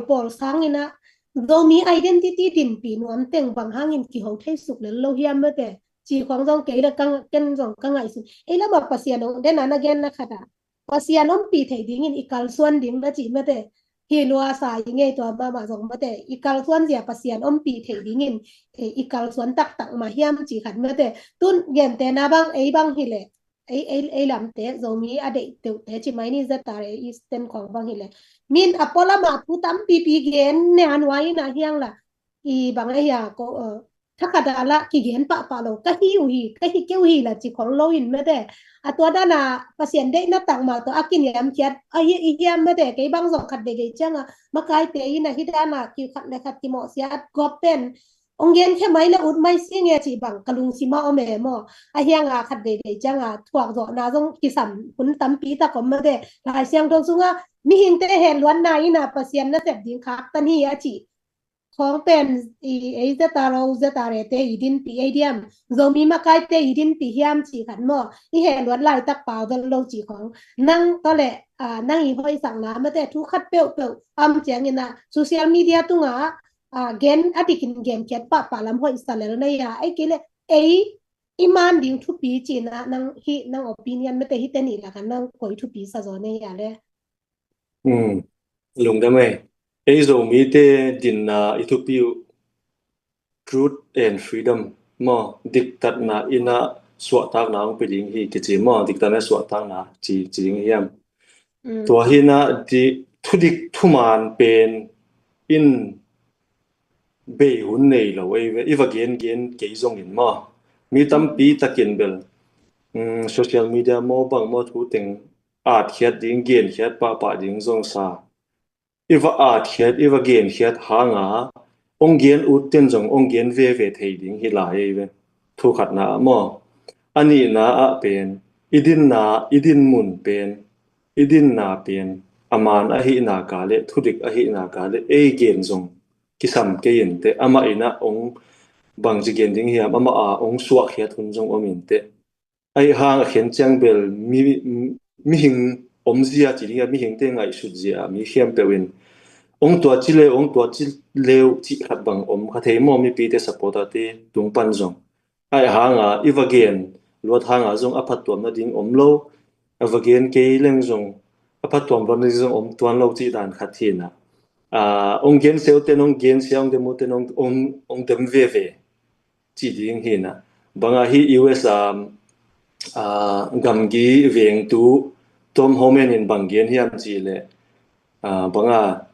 pol sang ina do mi identity din pi nuam teng bang hangin ki ho thei suk le lo hiam me te chi khong jong ke la kang ken jong kang ai su e la ba pasian ong den na gen na khata pasian om pi thei ding in ikal suan ding da chi me te hi lua sa nge to ma jong me te ikal suan sia pasian om pi thei ding in ikal suan tak ma hiam chi khat me te tun gen te na bang ei bang hi le ei lam te zomi ade te chi mai ni za tare eastern khong bang hi le min apola ma thu tam pi gen ne anwai na hiang la i bang ya koถ้าขดาละกี่เห็นปะโลก็หิวหีก็หิเกี่ยวหีละจิของโลอินไม่ได้ตัวด้านาปาเซียนได้นับต่างมาตัวอากินยามเคียดอีเยี่ยมไม่ได้ไกบางสองขัดเด็กจังมากายเตยนะฮิดานาคิวขัดเลยขัดกิโมเสียกอบเป็นองเย็นแค่ไหมละอุดไม่เสียเงี้ยจีบังกะลุงซิมาเอาแม่หมอเฮียงขัดเด็กจังถวกจอนาจงกิสัมคุณตั้มปีตะก็ไม่ได้หลายเสียงตรงซุงมีหิงเตเห็นล้วนนายนะปาเซียนน่ะเจ็บดิงคักตันฮีอาจีของเป็นไอ้จะตาเราจะตาเรเตอีดินปีไอเดียมโซมีมาไกเตอีดินปีเฮียมจีขันหมออีเห็นล้วนลายตักเปล่าตลงจีของนั่งก็แหละนั่งอีห้อยสั่งน้ำมาแต่ทุกขัดเปลวเจียงนี่นะโซเชียลมีเดียตุงเกนอดีกินเกมเขียนปะลำห้อยสั่งแล้วเนี่ยไอ้กิเลอิมานดิ้งทุกปีจีนะนั่งอภินิยนไม่แต่ฮิตนี่ละกันนั่งคอยทุกปีซะจอเนี่ยเลยลงได้ไหม zo mi te din na Ethiopia truth and freedom mo diktat na ina swa tak na ang peding hi kichi mo diktat na swa tak na chi jing hiam to hina di thudik thuman pen in be hun nei lo iwa gen ke zong in mo mi tampi takin bel social media mo bang mo thu teng art khiat ding gen khiat pa ding zong sa iwa art khiat iwa gen khiat hanga ong gen ut ten jong ong gen ve thei ding hi lai ve thu khat na mo ani na a pen idin mun pen idin na pen aman a hi na ka le thudik a hi na ka le gen jong kisam ke yin te ama ina ong bang ji gen ding hiam ama a ong suwa khiat hun jong omin te ai hang khen chang bel mi hing omzia chi ringa mi hing te ngai su zia mi khiam pewin ong tua chi leu chi khat bang om kha thei mo mi pi te support ate tung pan jong ai hanga iwagen lot hanga jong aphat tuam na ding om lo avagen ke leng jong aphat tuam ron jong om tuan lo chi dan khat thina ong gen seu te nong gen siang de mo te nong ong dem ve chi ding hina banga hi US gamgi veng tu tom homen in banggen hiam chi le banga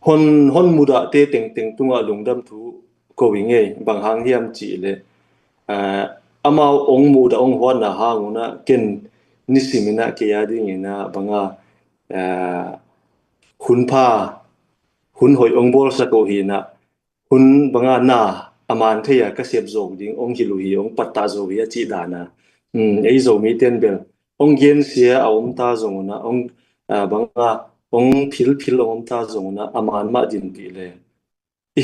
hon muda te teng tunga lungdam thu ko winge bang hang hiam chi le amao ong muda ong hwan na hanguna ken nisimina ke ya ding ina banga hun hoi ong bol sa ko hina hun banga na aman theya ka sep zong ding ong hiluhi ong patta zo hi chi dana ei zo mi ten bel ong gen sia aum ta zong na ong banga ong phil ong ta zong na aman ma din pi le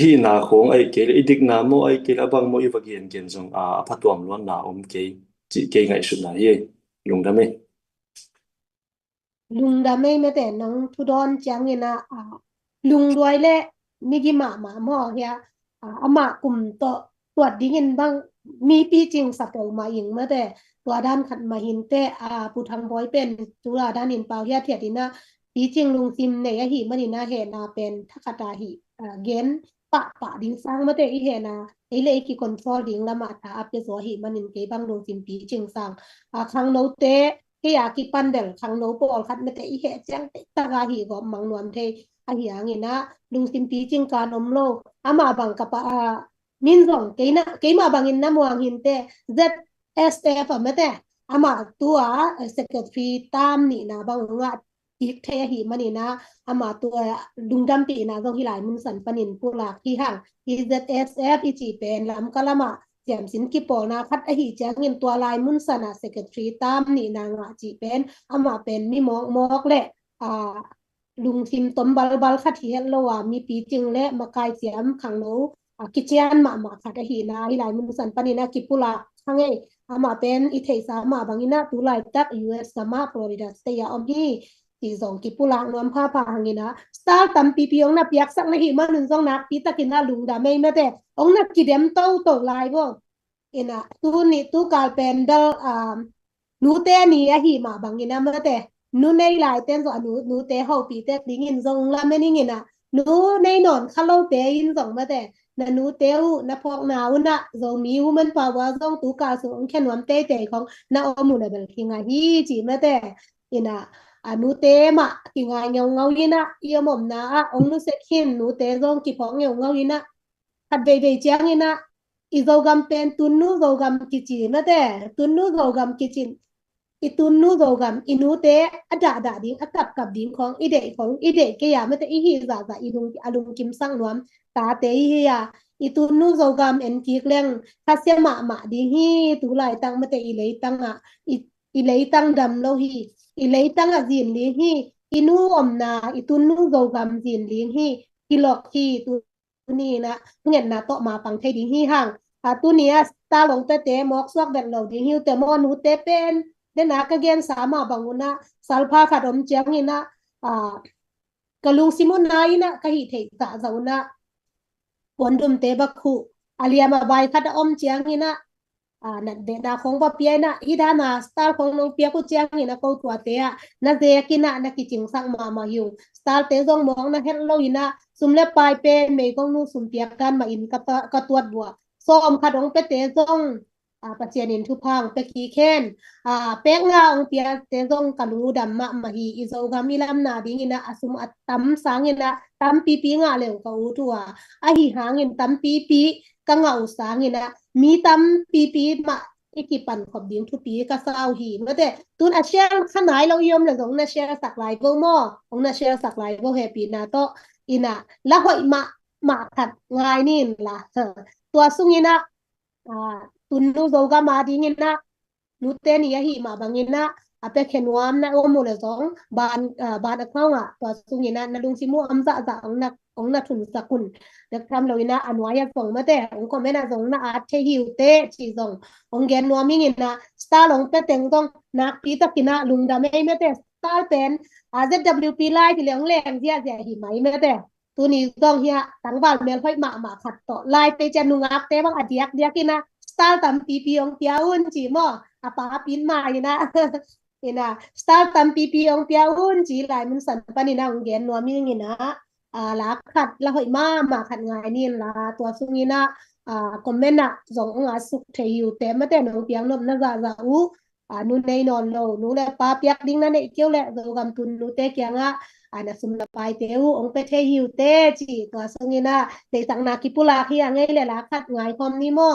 hi na khong ai ke idik na mo ai ke abang mo iwagen gen jong aphatwam lon na ke chi ke ngai su na ye lungdame me te nang thudon chang ina lung doi le migi ma mo ya ama kum to twat dingin bang mi pi jing sapol ma ing ma teตัวด้านขัดมาหินเตผู้ทางบอยเป็นตุลาด้านอินเปาเฮียเทียดินะปีจริงลุงซิมเนี่ยหิมันนี่นะเฮนาเป็นทักตาหิเกนปะดิงสร้างมาแต่อีเฮนาไอเลกิคอนโทรลดิงละมาตาอัปเดตหิมันนี่เกบังลุงซิมปีจริงสร้างครั้งโนเตเฮียกิปันเดลครั้งโนปอลคัดมาแต่อีเฮจังตะกาหิก็มังนวมเทอะหิอย่างงี้นะลุงซิมปีจริงการอมโลอามาบังกับมินซองเกมาบังอินนะมวงหินเต SF มาแต่อามาตัว secretary ตามนี่นะบางว่าอีกเทหิมันนี่นะอามาตัวดุงดำปีนะจงหิหลายมุนสันปนินผู้หลักที่ห่าง SF อีจีเป็นลำกะละมาเสียมสินกิปอนะคัดอหิแจ้งเงินตัวลายมุนสันsecretary ตามนี่นางจีเป็นอามาเป็นมีมอกและลุงทิมต้มบัลคัดเฮียโลว่ามีปีจึงและมากายเสียมขังโนกิจยานมาคัดอหินะหิหลายมุนสันปนินะกิปุลาทั้งไงama pen ithei sama bangina tulai tak US sama Florida state om hi ti zong ki pulang nom pha hangina star tam pi piong na piak sak na hi man zong na pi takina lungda mei na te ong na ki dem to lai bo ina tu ni tu kal pen dal nu te ni a hi ma bangina ma te nu nei lai ten zo nu te ho pi te dingin zong la me ni ngina nu nei non khalo te in zong ma te na nu teu na phok na una zo mi woman power zong tu ka so ong khen wam teของna omu na bel kinga hi chi ma te ina anu te ma kinga ngau ina iomom na ong nu se khin nu te zong ki phok ngau ina khat be chiang ina i zo gam pen tun nu zo gam ki chi ma te tun nu zo gam ki chin i tun nu zo gam inu te ada ding akap dingของide ke ya ma te i hi za i alung kim sang nuam ta te hi ya itun nu zogam en kikleng khasya ma di hi tu lai tang ma te i lei tang i lei tang dam lo hi i lei tang a jin li hi inu om na itun nu zogam jin li hi kilok hi tu ni na ngen na to ma pang thei di hi hang tu nia ta long te mok swak ben lo di hi te mo nu te pen de na ka gen sama banguna salpha khadom chang ina kalung simon na ina ka hi thei ta zauna pondum te bakhu aliama bai khat om chiang ina na de na khong ba pia na hidana style khong nong pia ku chiang ni na ko tua te na de kina na ki ching sang ma yu style te jong mong na hello ina sumle pai pe me kong nu sum pia kan ma in ka tuat bua som khadong pe te jongปัจเจียนินทุพังเปกีเคนเปกงาองเปียเตจงกะลูดัมมะมะฮีอิโซกามิลัมนาดิงินะอสุมอัตตัมสางินะตัมปีปีงาเลวกะอูตัวอะหิหางินตัมปีปีกะงาอุสางินะมีตัมปีปีมะอีกิปันขอบดิงทุปีกะซาวหีมะเตตุนอะเชียงขนายเรายอมละจงนะเชียสักหลายบ่มอองนะเชียสักหลายบ่แฮปปี้นะโตอินะละหอยมะขัดงายนี่ล่ะตัวซุงินะtunnu zoga madingin na nuten yahi ma bangina ape khenwam na omule zong ban akhawnga to sungina nalung simu amza za ongna thun sakun dekram loina anwaya song mate ongko mena zong na athe hiute chi zong ongen nomingin na stalong pe tengdong nak pi takina lungda me mete stal pen azwp lai ti leng leng sia sia hi mai mete tuni zong hia tangwal mel phoi ma khat to lai pe janungak te bang adiak diakina style tam pipi ong piaun chi mo apa pin ma ina ina style tam pipi ong piaun chi lai mun san panina ong gen no mi ngina la khat la hoi ma khat ngai ni la tua sungina comment na zong nga suk the yu te ma te no piang nom na za u nu nei non lo nu le pa piak ding na ne keu le zo gam tun nu te kyanga ana sum la pai te u ong pe the yu te chi tua sungina te tang na ki pula khi angai le la khat ngai khom ni mo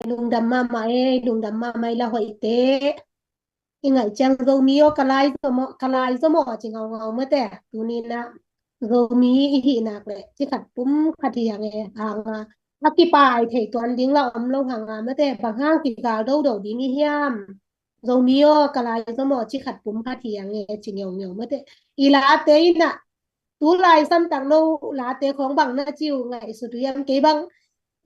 lung dam ma mai la hoi te ingai chang zo mi o kalai zo mo chi ngau ma te tu ni na zo mi hi na le chi khat pum khat yang e hanga akipai thei ton ding la om lo hanga ma te bang hang ki ga do ding hi hiam zo mi o kalai zo mo chi khat pum khat yang e chi ngeu ma te ila te na tu lai sam tang lo la te khong bang na chiu ngai su tu yam ke bang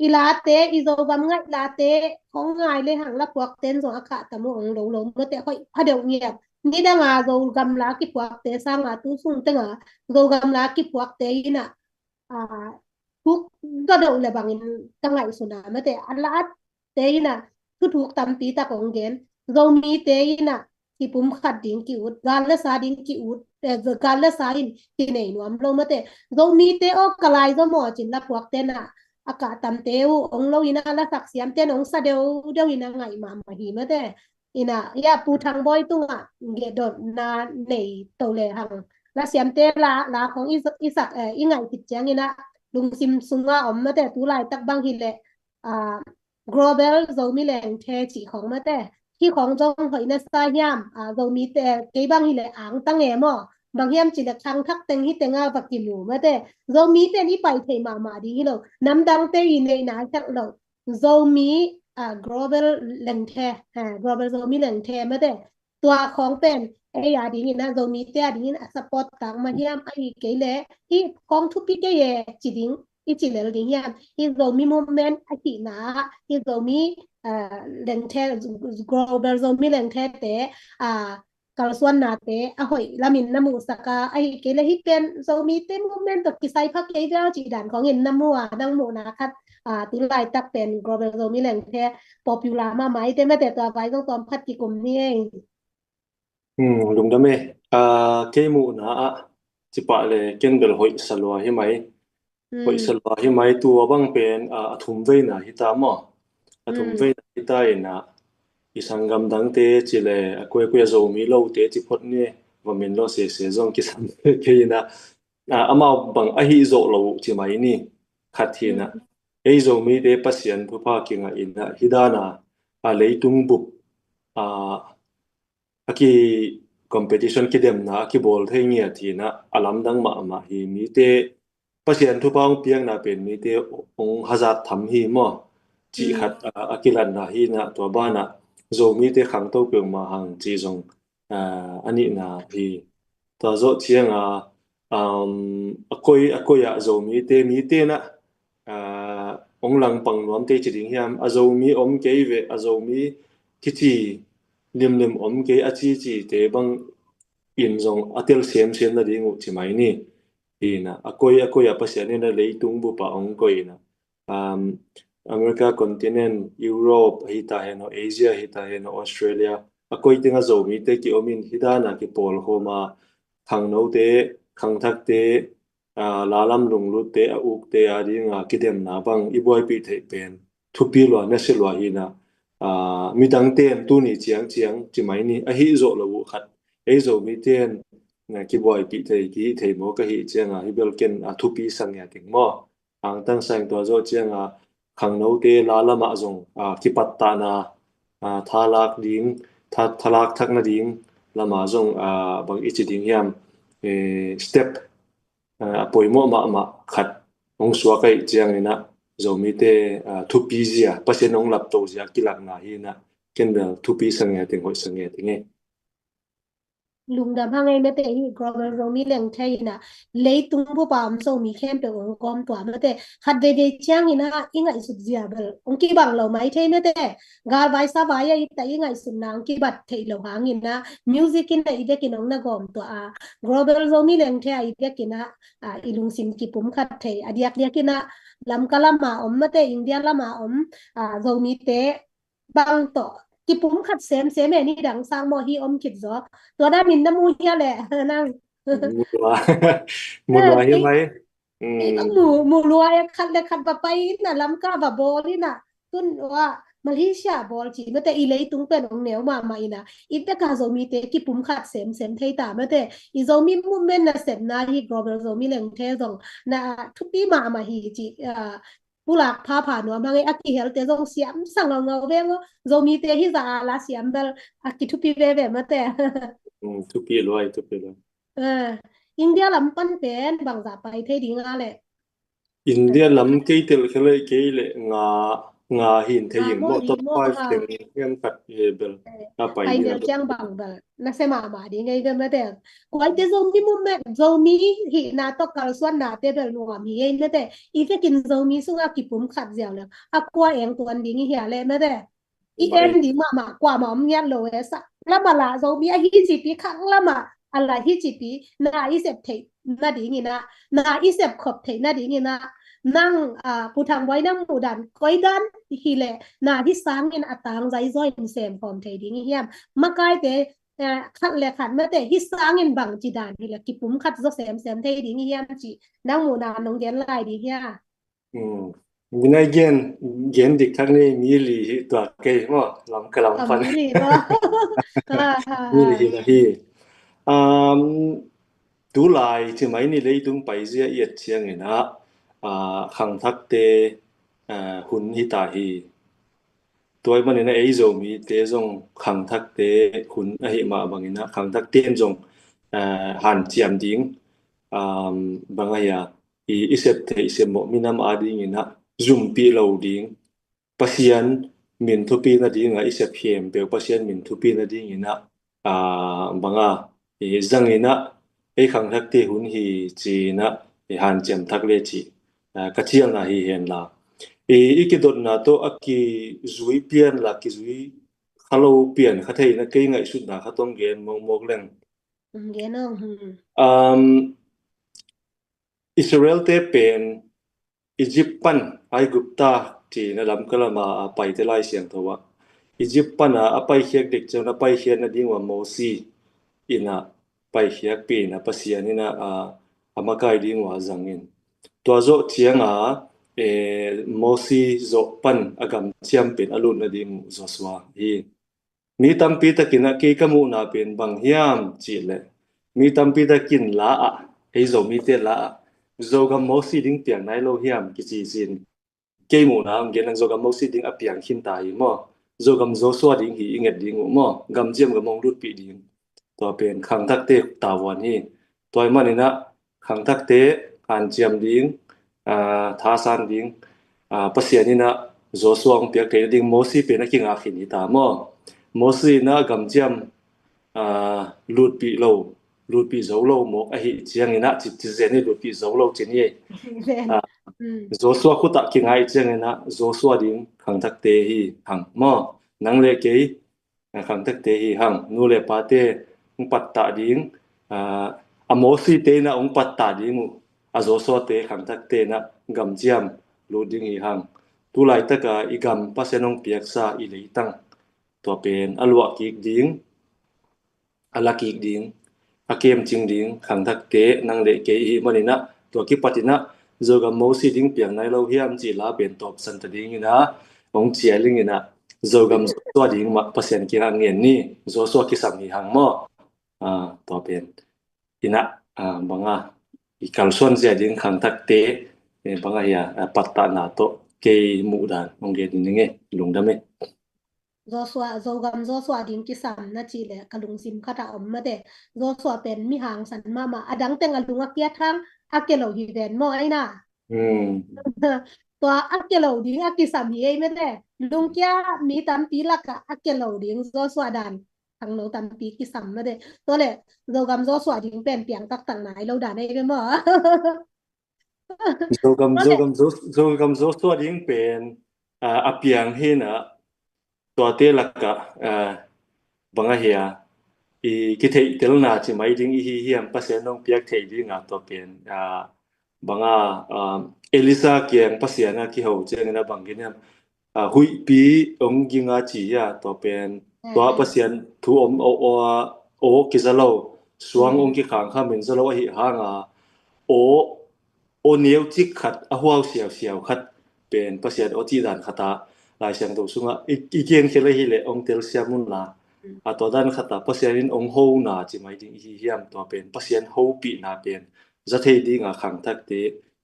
ilate izo gam ngai late khong ngai le hang la puak ten zo akha tamu ong lo ma te khoi phadeu ngiap ni da nga zo gam la ki puak te sa nga tu sung te nga zo gam la ki puak te ina thuk do do le bangin ka ngai su na ma te ala te ina thu thuk tam ti ta kong gen zo mi te ina ki pum khat ding ki ut gal la sa ding ki ut zo gal la sa in ki nei nuam lo ma te zo mi te o kalai zo mo chin la puak te na aka tam teu ong lo ina la sak siam ten ong sa deu ina ngai ma hi ma te ina ya pu thang boy tunga ge dot na nei to le hang la siam te la khong isak ingai kit chang ina lung sim sunga om ma te tu lai tak bang hi le global zo mi leng the chi khong ma te ki khong jong hoi na sa hiam zo mi te ke bang hi le ang tang e mo bang hiam chi le khang thak teng hi tenga va ki lu ma te zo mi te ni pai thei ma di hi lo nam dang te in nei na chak lo zo mi global leng the global zo mi leng the ma te ตัวของเป็นya di ni na zo mi te di ni support tang ma hiam ai ke le hi kong thu pi ke ye chi ding i chi le ding hiam i zo mi movement a ki na i zo mi leng the global zo mi leng the te kal suan na te a hoi lamin na mu saka ai ke le hi pen zo mi te movement to ki sai phak ke ja chi danของin na mu nang mu na khat tu lai takเป็น global zo mi leng the popular มาไหมแต่แม้แต่ตัวไว้ต้องตอมพัดกี่กลุ่มนี่เองlung da me ke mu na chi pa le ken bel hoi salwa hi mai hoi salwa hi mai tu bang pen athum ve na hi ta mo athum ve na hi ta ina isangam dang te chi le akwe zo mi lo te chi phot ni wa min lo se zong ki sam ke ina ama bang a hi zo lo chi mai ni khat hi na ei zo mi te pasian phu pa ki nga ina hidana leitung bup aki competition ki dem na ki bol thei nge thi na alam dang ma hi mi te pasian thu pang piang na pen mi te ong hazat tham hi mo chi khat akilan na hi na to ba na zo mi te khang to pe ma hang chi jong ani na hi ta zo chiang akoi ya zo mi te na ong lang pang nuam te chi ding hiam a zo mi om ke ve a zo mi thi lim om ke a chi te bang in jong atel sem na ding u chi mai ni ina akoi ya pasian na leitung bu pa ong koi na America continent Europe hi ta he no Asia hi ta he no Australia akoi tinga zo mi te ki omin hidana ki pol homa khang no te khang thak te lalam lung lu te uk te adinga kidem na bang iboi pi the pen thupi lo na se lo hi na mi dang ten tu ni chiang chi mai ni a hi zo lo khat ei zo mi ten na ki boi pi the mo ka hi chiang hi bel ken thupi sang ya ting mo ang tang sang to zo chiang khang no te lalama zong ki patta na thalak ding thalak thak na ding lama zong bang ichi ding hiam step poimo ma khat ong suwa kai chiang ina zomi te thupi zia pasen ong lap to zia kilak na hi na ken da thupi sange ting hoi sange tinge lung dam hang ai mate hi global zo mi leng thai na leitung bu pam so mi khem pe ong kom twa mate khat ve chiang ina inga isu zia bel ong ki bang lo mai thai mate gal vai sa vai ai ta inga isu nang ki bat thei lo hang ina music in ide ki nong na gom to global zo mi leng thai ide ki na ilung sim ki pum khat thei adiak dia ki na lam kalama om mate india lama om zo mi te bang to ki pum khat sem ni dang sang mo hi om kit zoตัวด้านมินน้ำมูเฮียแหละนั่งมุดว่าhi mai ไอ้หมูรัวคันเลยคันปะไปน่ะลำกาบะบอลนี่น่ะตุนว่ามาเลเซียบอลจีมแต่อีเลยตุงเป็นองเหนียวมาอีน่ะอีเปกาโซมีเตกิปุ่มขัดเสมไทยตามแต่อีโซมีมูเมนต์น่ะเสมนาฮี global โซมีแหล่งเทซองน่ะทุกปีมาฮีจี pulak pha pha no mangai aki helte jong siam sanga ngau ve ngo zomi te hi za la siam bel aki thupi ve ve mate ทุกปีรวยทุกปีรวย India lam pan pen bang za pai the ding a le อินเดียลำเกยเตลเคเลยเกยเลงาหินเทยิงโมตไฟเต็งเฮียมกัดเยเบลไป pai เนี่ย bel chang bang bel na se ma ma di ngai ge mate kwai te zomi mu me zomi hi na to kal swan na te bel nu mi ei mate i fe kin zomi sunga ki pum khat jiao le akwa eng tuan ding hi le mate i en di ma kwa ma om yan lo esa la ma la zomi a hi ji pi khang la ma ala hi ji pi na i sep the na di ngi na i sep khop the na di ngi na nang pu thang wai nang mu dan koi dan hi le na hi sang in atang zai zoi sem pom the di ngi hiam ma kai te khat le khat ma te hi sang in bang ji dan hi le ki pum khat zo sem the di ngi hiam chi nang mu na nong gen lai di hia มีนายเย็นดิครั้งนี้มีหลีตัวเกยมั้งลำกะลำฟัน mi ri do มีหลีนะฮีดูลายที่ไม่นี่เลยตุ้งไปเสียเอียดเชียงนะขังทักเตหุ่นฮิตาฮีตัวมันเนี่ยไอ้โจมีเตจงขังทักเตหุ่นหิมาบางนะขังทักเตนจงหันเจียมดิ้งบางอย่างอีเสพเตอีเสพหมมีน้ำอาดิ้งนะซุ่มปีเหล่าดิ้งปัสยันมินทุปีนาดิ้งอีเสพเพียมเปลปัสยันมินทุปีนาดิ้งนะบางจังนะไอ้ขังทักเตหุ่นฮีจีนะหันเจียมทักเลจีกะเจียงนะฮีเห็นละอีกดดนะโตอักกีจุยเปลี่ยนละกีจุยฮัลโหลเปลี่ยนคาเทนะเกยไงสุดนะคาต้องเกณฑ์มกแรงgen no อิสราเอลเตเป็นอียิปต์ปันไอกุปตาที่นะลำกะละมาไปเตไลเสียงทว่าอียิปต์ปันไปเฮียกเด็กเจ้านะไปเฮียนะดิ้งว่าโมซีอินะไปเฮียกปีนะปัสยานี่นะมากายดิ้งว่าจังเงินตัวโจเทียงโมซีโจปันอากำเชียมเป็นอรุณนะดิ้งโจสวาฮีมีตัมปีตะกินนะเกยกะมูนาเป็นบางเฮียมจีเลมีตัมปีตะกินละให้โจมีเตละโจกับโมซีดิ้งเปียงในโลเฮียมกิจีซินเกยมูนาเกนังโจกับโมซีดิ้งอเปียงขินตายมอโจกับโจสวาดิ้งฮีอิงเงดดิ้งมอกำเจียมกับมองรุดปีดิ้งตัวเป็นขังทักเตตาวันฮีตัวมันนี่นะขังทักเตหันเจียมดิ้งทาซานดิ้งปัสยานี่นะโจสวงเปียกเตดิ้งโมซีเป็นนักกิงอาขินตามอโมซีนะกำเจียมลูดปีโลลูดปีโจโลหมกไอหิเจียงนี่นะจิตเจนี่ลูดปีโจโลเจนี่โจสวคุตะกิงไอเจียงนี่นะโจสวดิ้งขังทักเตฮีหังมอนังเลเกยขังทักเตฮีหังนูเลปาเตงปัตตะดิ้งโมซีเตนะองปัตตะดิ้งโจสวเตขังทักเตนะกำเจียมลูดดิ้งฮีหังตุไลตะกะอีกำปัสยนงเปียกซาอีเลตังตัวเป็นอลวะกิกดิ้งอลากิกดิ้งอาเกมจิงดิ้งขังทักเตนังเลเกอีมันนี่นะตัวกิปตินะโจกับโมซีดิ้งเปียงในเราเฮียมจีลาเป็นตอบสันตดิ้งนี่นะองเจียลิงนี่นะโจกับตัวดิ้งมาปัสยันกิรังเงียนนี่โจสวกิสัมมีหังมอตัวเป็นอินะบางอีกัลส่วนเจียดิ้งขังทักเตบางเฮียปัตตานาโตเกยมูดานองเกดินเงลงดาเมJoshua ding kisam na chile kalung sim kata omma de Joshua pen mi hang san mama adang teng alung akia thang akelo hi den mo aina to akelo ding akisam hi me de lung kya mi tam pi laka akelo ding Joshua dan thang lo tam pi kisam ma de to le Joshua ding pen piang tak tang nai lo dan ai mo Joshua ding pen apiang he naตัวเตลักกะบางเฮียอีกิเทเตลนาจิไมดิ้งอีเฮียมปัสยานงเปียกเทดิ้งตัวเป็นบางเอลิซาเกียงปัสยานะที่เฮาเจงนะบางกินหุยปีองกิงาจีตัวเป็นตัวปัสยานทูอมโอกิซาโลสวงองกิขังข้ามินซาโลหิหางโอเนียวจิกขัดหัวเสียวขัดเป็นปัสยานโอจีดานขตาลายเสียงตัวสูงอีเกียงเคลหิเลองเตลเซียมุนลาตัวด้านขตาปัสยานินองโฮนาจิไม่ดิ้งอีเฮียมตัวเป็นปัสยานโฮปีนาเป็นจะเทดิ้งขังทักเต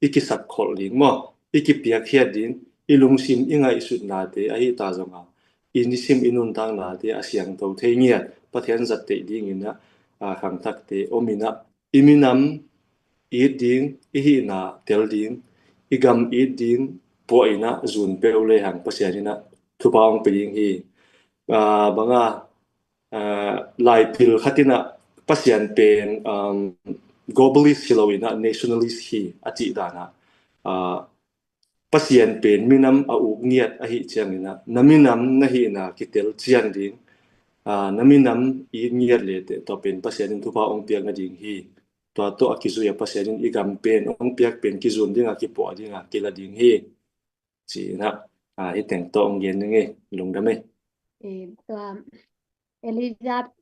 อีกิสัตขอลิงมอ iki piak hiat din ilung sim inga isut na te a hi ta zonga inisim inun tang na te asyang to theingia pathian zat te ding ina khang thak te omina iminam i ding i hi na tel ding igam i ding po ina zun peule hang pasianina thupang ping hi banga lai pil khatina pasian pen globalist hilowina nationalist hi achi dana pasian pen minam a ukniat a hi changina naminam na hi na kitel chian ding naminam I niat le te to pen pasianin thupa ong piak na ding hi to akizu ya pasianin igam pen ong piak pen kizun ding a kipo ding a kila ding hi chi na hi teng to ong yen nge lungdame to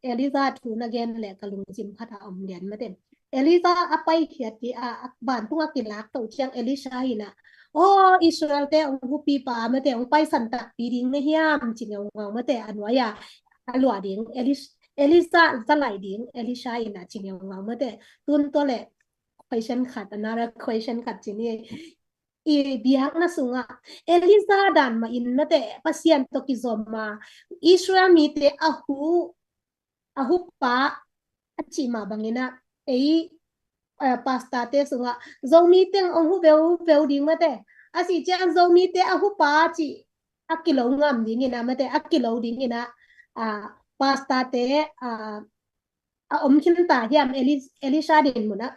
Eliza thun again le kalung jim khatha om lian ma den Eliza apai khiat ti ban tunga kilak to chiang Elisha hina Israel te ong hu pi pa ma te ong pai san tak pi ding ne hiam chingau ngau ma te anwaya alwa ding Elisa zalai ding Elisha ina chingau ngau ma te tun to le question khat another question khat chini I biak na sunga Elisa dan ma in na te pasien to ki zoma Israel mi te ahu pa achi ma bangina pasta te sunga zomi teng ong hu veu ding ma te asi chang zomi te ahu pa chi akilo ngam ding ina ma te akilo ding ina pasta te om kin ta hiam Elisa din muna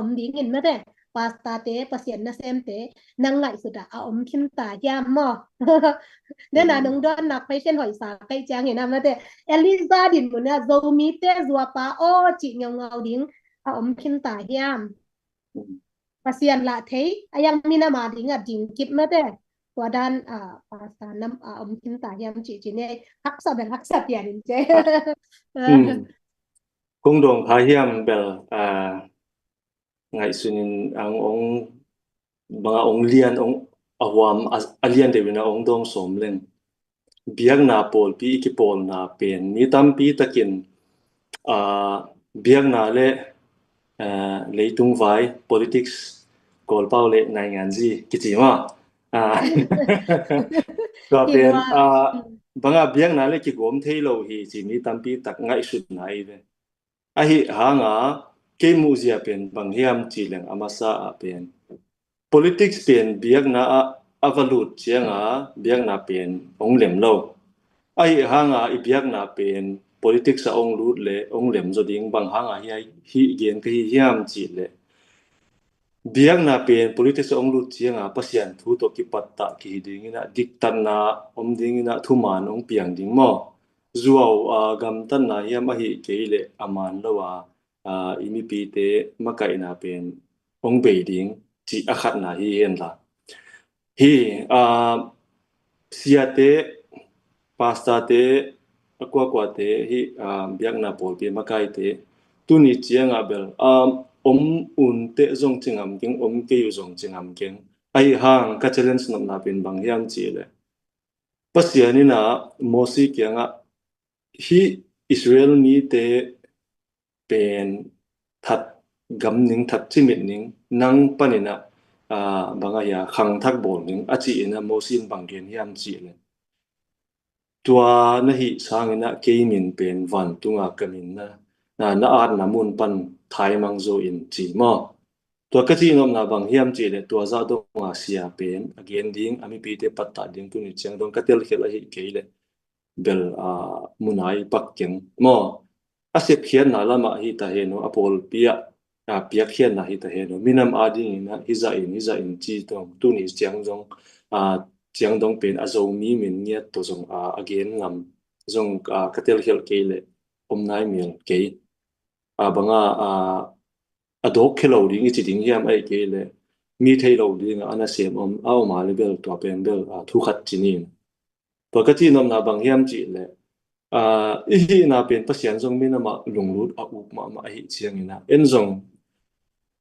om ding in ma te pasta te pasien na sem te nang ngai suda om kin ta hiam mo ne na nong don nak patient hoi sa kai chang ina ma te Elisa din muna zomi te zua pa chi ngau ding om kin ta hiam pasien la thei ayang mina ma ding ding kip ma teตัวด้านpasta nam om kin ta hiam chi ne hak sa ya din che kung dong pha hiam bel ngai sunin ang ong banga ong lian ong awam alian devina ong dong somlen biak na pol pi ki pol na pen mi tam pi takin biak na le leitung vai politics kol pau le nai ngan ji kichi maก็เป็นbanga biak na le ki gom thei lo hi chi mi tam pi tak ngai sut nai ve a hi hanga ke muzia pen banghiam chi leng amasa a pen politics pen biak na avalut chianga biak na pen ong lem lo ai hanga I biak na pen politics a ong lut le ong lem zo ding bang hanga hi gen ke hi hiam chi le biak na pen politics ong lut chianga pasian thu to ki patta ki ding ina diktan na om ding ina thuman ong piang ding mo zuaw gam tan na hiam a hi ke le aman lawa imi pi te makai na pen ong be ding chi akhat na hi hen la hi siate pasta te akwa te hi biak na pol pi makai te tuni chianga bel om un te zong chingam king om ke yu zong chingam king ai hang ka challenge nam na pen bang hiam chi le pasianina mosi kyanga hi Israel ni te pen that gam ning that chimit ning nang panina banga ya khang thak bol ning achi ina mosin banggen hiam chi le tua na hi sangina keimin pen van tunga kamin na at na mun pan thai mangzo in chi mo tua ka chi nom na bang hiam chi le tua za do nga sia pen again ding ami pi te patta ding tu ni chang dong ka tel khela hi keile bel munai pakken mo asep khian na lama hi ta heno apol pia pia khian na hi ta heno minam ading na hiza in chi tong tu ni chang jong chiang dong pen azo mi min nia to jong again ngam jong katel hel keile omnai mil ke banga adok khelo ding chi ding hiam ai keile mi thailo ding ana sem au ma level to pen bel thu khat chinin to ka chi nom na bang hiam chi le hi na pen pasian jong min ma lunglut up ma hi chiang ina en jong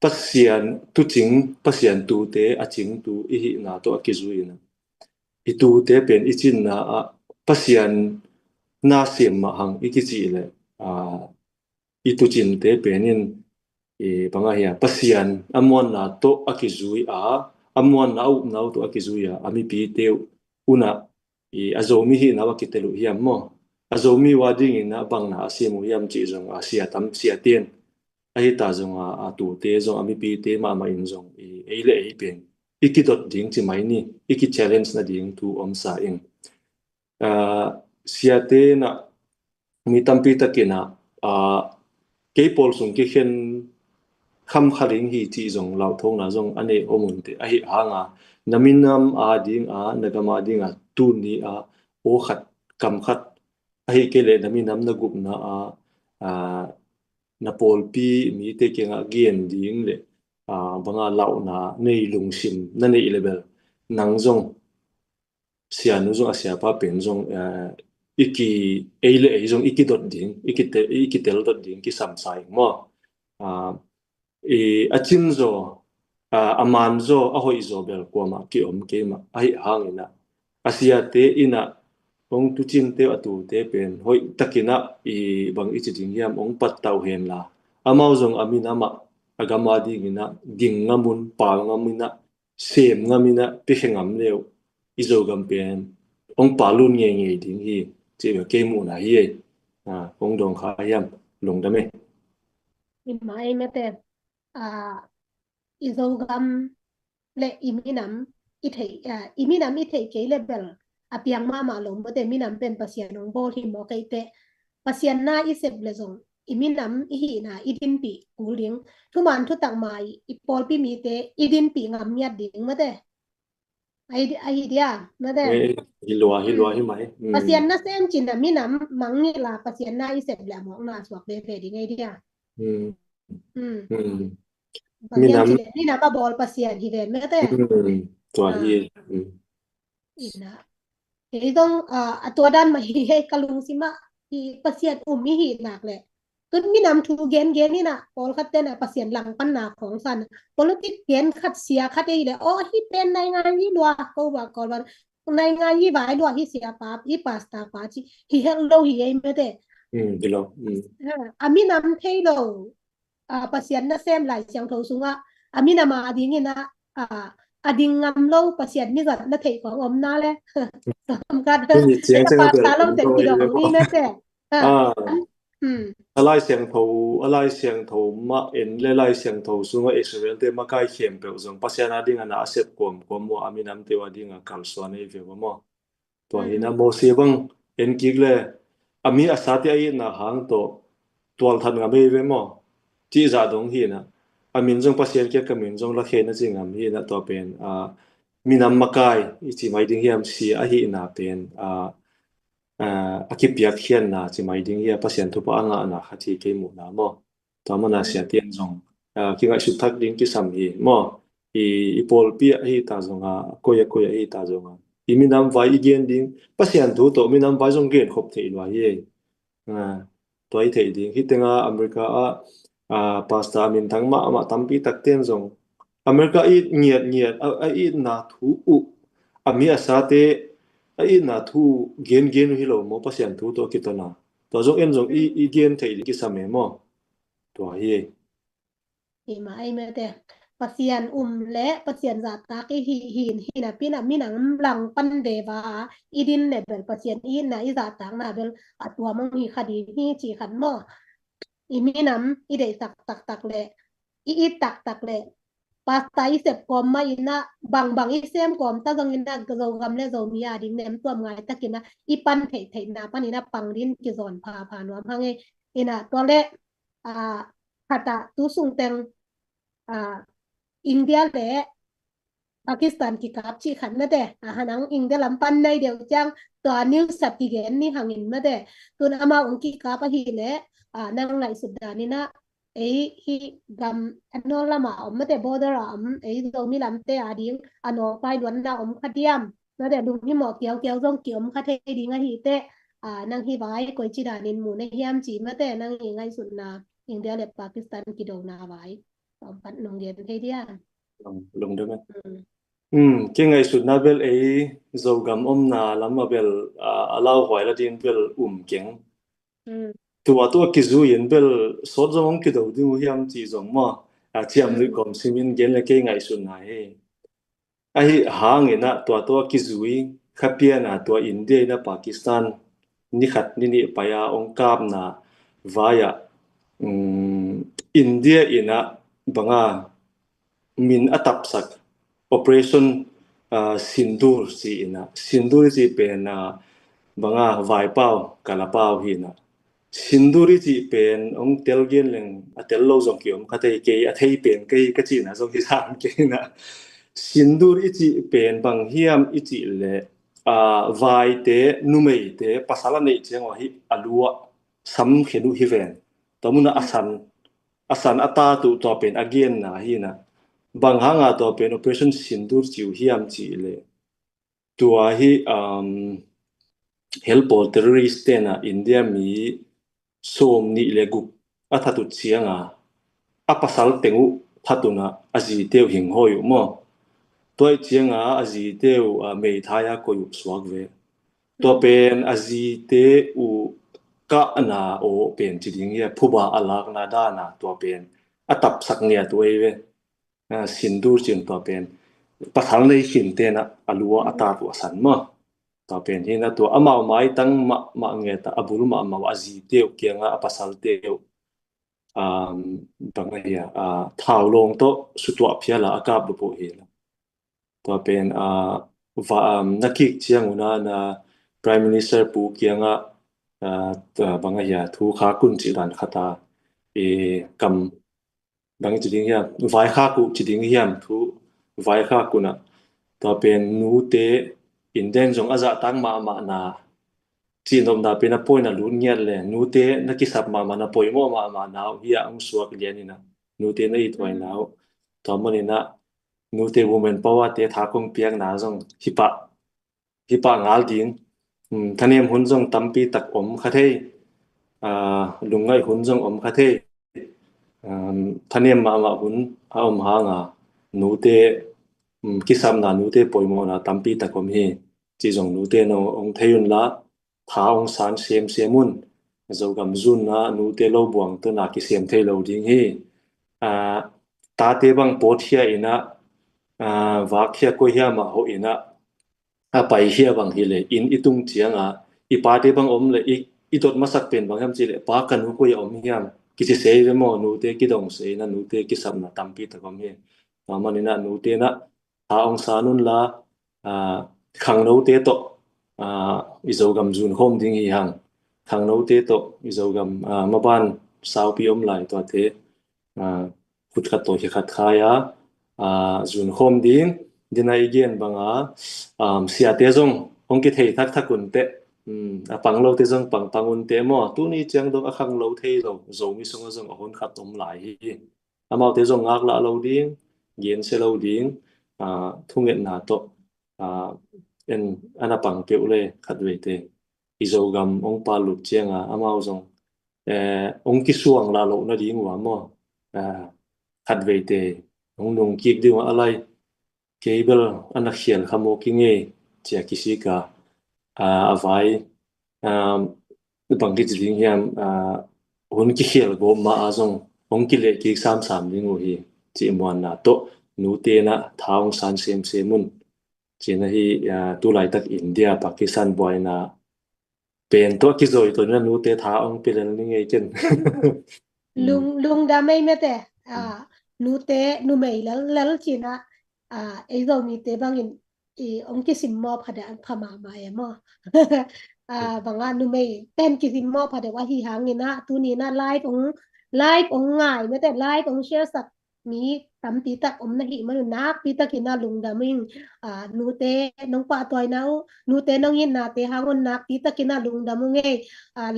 pasian tu ching pasian tu te a ching tu hi na to akizuina itu te pen ichin na pasian na sem ma hang ikichi le itu chin te penin banga hian pasian amon na to akizui amon nau to akizuya ami pi teu una azomi hi na wakitelu hiam mo azomi wading ina bangna asimu hiam chi jong asia tam sia tien ai ta jong a tu te jong ami pi te ma in jong eile ei pen ikidot ding chi mai ni iki challenge na ding tu omsa in sia te na mi tampi takina ke pol sung ki khen kham kharing hi chi jong lau thong na jong ane omun te ai hanga naminam ding nagama ding tu ni o khat kam khat ai ke le naminam na gup na na pol pi mi te ke nga gen ding le banga lau na nei lungsim na nei level nang jong sia nu jong asia pa pen jong iki eile ei jong ikidot ding ikitel dot ding ki samsai mo achin zo aman zo ahoi zo bel kwama ki ke ma ai hangina asia te ina ong tu chin te atu te pen hoi takina bang ichi ding yam ong pat tau hen la amau jong amina ma agama dingina ding ngamun pa ngamina sem ngamina pihengam leu izo gam pen ong palun nge ding hi che ke mu na hi ong dong kha yam lung da me mai mete izogam le iminam ithei ke level apiang ma lom bote minam pen pasien ong bol hi mo kaite pasien na isep lezong iminam hi na idin pi kuling thuman thu tak mai ipol pi mi te idin pi ngam nyat ding mate ai dia mate hilwa hi mai pasien na sem chin na minam mangi la pasien na isep la mo na swak be fe ding ai dia minam ni na ba bol pasien hi ven mate to hi ina idong atodan ma hi kalung sima hi pasien mi hi nak le tun minam thu gen ni na pol khat ten pasien lang pan na khong san politik gen khat sia khat ei le hi pen nai ngai ni lwa ko ba ko ba nai ngai ni bai lwa hi sia pa hi pasta pa chi hi hello hi ei mete dilo aminam theilo pasien na sem lai siang tho sunga amina ma ding ina ading ngam lo pasien ni gat na theiของom na le sam ka de pa ta lo te ki dong ni na te alai siang tho ma en le lai siang tho sunga israel te ma kai khem pe jong pasiana ding ana asep kom mo aminam te wa ding kal so nei ve mo to hina mo se bang en kigle ami asati ai na hang to tol than nga me ve mo chi za dong hi na amin jong pasien ke kamin jong la khena chingam hi na to pen minam makai ichi mai ding hiam si a hi na pen akipiak khian na chi mai ding hi pasien thu pa anga na khathi ke mu na mo to mana sia tian jong ki ngai su thak ding ki sam hi mo pol pi hi ta jong koya hi ta jong minam vai igen ding pasien thu to minam vai jong gen khop thei lo hi toy thei ding hi tenga america pasta min thang ma tampi tak ten jong america i niat i na thu ami asate ai na thu gen hi lo mo pasien thu to kitana to jong en jong i gen thei ki same mo to hi ma ai mete pasien le pasien za ta ki hi na pina minang lang pan dewa idin level pasien na i za ta na bel atwa mong hi khadi hi chi khan mo iminam ide tak le i tak le pasta isep kom ma ina bang isem kom ta jong ina zo gam le zo mi ding nem tuam ngai takina ipan thei na panina pangrin ki zon pha no hange ina to le khata tu sung teng India le Pakistan ki kap chi khan na de hanang India lam pan nei deu chang to new sap ki gen ni hangin ma de tun ama ong ki ka pa hi le nang lai sudani na hi gam anola ma mate border zo mi lam te ading ano pai don na khatiam na de du hi mo kiao jong kiom khathe ding a hi te nang hi bai koi chi danin mu ne hiam chi mate nang hi ngai sud na India le Pakistan ki do na bai pat nong dia te dia long de ke ngai sud na bel zo gam na lama bel alaw hoi la din bel keng to ki zu yin bel so jong ki do du hiam chi jong ma chiam ni kom simin gen le ke ngai sun na he ai hangena to kizui khapiana to India na Pakistan ni khat ni paya ongkap na via India ina banga min atapsak operation Sindur si ina Sindur si pen banga vai pau kalapau hina Sinduri ji pen ong telgen leng atel lo jong kiom khatei ke athei pen ke ka chi na jong ki sam ke na Sinduri ji pen bang hiam ichi le vai te numei te pasala nei cheng hi alua sam khenu hi ven tomuna asan ata tu to pen again na hi na bang hanga to pen operation Sindur chiu hiam chi le tua hi help terrorist na India mi som ni legu athatu chianga apasal tengu thatuna aji teu hing hoyu mo toy chianga aji teu mei thaya koyu swagwe to pen aji te u ka na o pen chiding ya phuba alak na dana to pen atap saknia toiwe Sindur chin to pen pathal nei hin te na alua atatu asan mo to pen hina to amau mai tang ma ngeta abul ma aji teu kianga apasal teu bangaya thaulong to sutwa phiala akap bu hi to pen nakik chianguna na prime minister pu kianga bangaya thu kha kun chi dan khata kam bang chiding ya vai kha ku chiding hiam thu vai kha kuna to pen nu te inden jong aza tang ma na chinom da pena point na lun ngiat le nu te nakisap ma na poimo ma na hia ang suak lianina nu te na itwai nau to manina nu te women power te tha kong piang na jong hipa ngal ding thanem hun jong tampi tak om khathei lungai hun jong om khathei thanem ma hun om hanga nu te kisam na nu te poimo na tampi takom hi chi jong nu te no ong theyun la tha ong san semun zogam zun na nu te lo buang to na ki sem thei lo ding hi ta te bang pothia ina vakhia ko hia ma ho ina pai hia bang hi le in itung chianga I pa te bang om le I dot masak pen bang ham chi le pa kan ko ya om hiam ki se sei mo nu te ki dong sei na nu te ki sam na tampi takom hi manina nu te na tha ong sanun la khang no te to izogam jun hom ding hi hang khang no te to izogam maban sau pi om lai to te khut khat to hi khat khaya jun hom ding dinai gen banga sia te jong ong ki thei thak thakun te panglo te jong pangun te mo tu ni chang dong a khang lo thei lo zo mi song jong hon khat om lai hi amau te jong ngak la lo ding gen se lo ding thunget na to en anapang peule khatwe te izogam ong palu chianga amau jong ong ki suang la lo na ding wa mo khatwe te ong nong kik ding alai cable anakhial khamo kinge chia kisika avai bang ki ding hiam hon ki khial go ma azong ong ki le ki sam ding o hi chi mon na to nu te na thaung san semun china hi tu lai tak India Pakistan boy na pen to ki zoi to na nu te tha ong pelel ni ngei chen lung da mai mete nu te nu mei lal china ei zo mi te bangin ong ki sim mo phada phama ma ya mo banga nu mei ten ki sim mo phada wa hi hangina tu ni na live ong ngai mete live ong share sak mi tamti tak om na hi manu nak pi takina lungda ming nu te nong pa toy nau nu te nong yin na te hangon nak pi takina lungda munge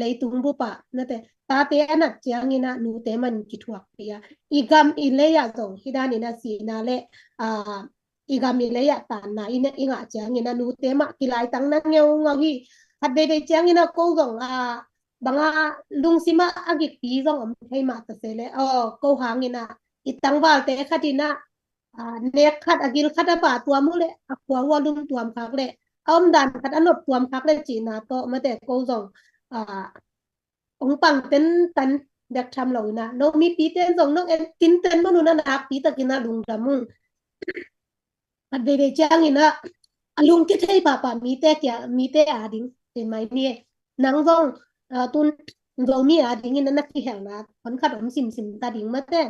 leitung bu pa na te ta te anak chiang ina nu te man ki thuak pia igam ileya zong hidan ina si na le igam ileya tan na ina inga chiang ina nu te ma kilai tang na ngeu ngahi hadde de chiang ina ko zong banga lungsima agik pi zong om thei ma ta sele ko hangina itang wal te khatina nek khat agil khata pa tua mu le akwa walum tuam khak le om dan khat anop tuam khak le china to mate ko zong ong pang ten tan dak tham lo na no mi pi ten zong no en tin ten manu na nak pi takina lung damung อันเดจังนี่นะลุงที่ไทยป่ามีแต่มีแต่อาดิงเห็นไหมนี่นางต้องตุนเรามีอาดิงนี่นักที่แห่งนะคนขัดซิมตาดิงมาแต่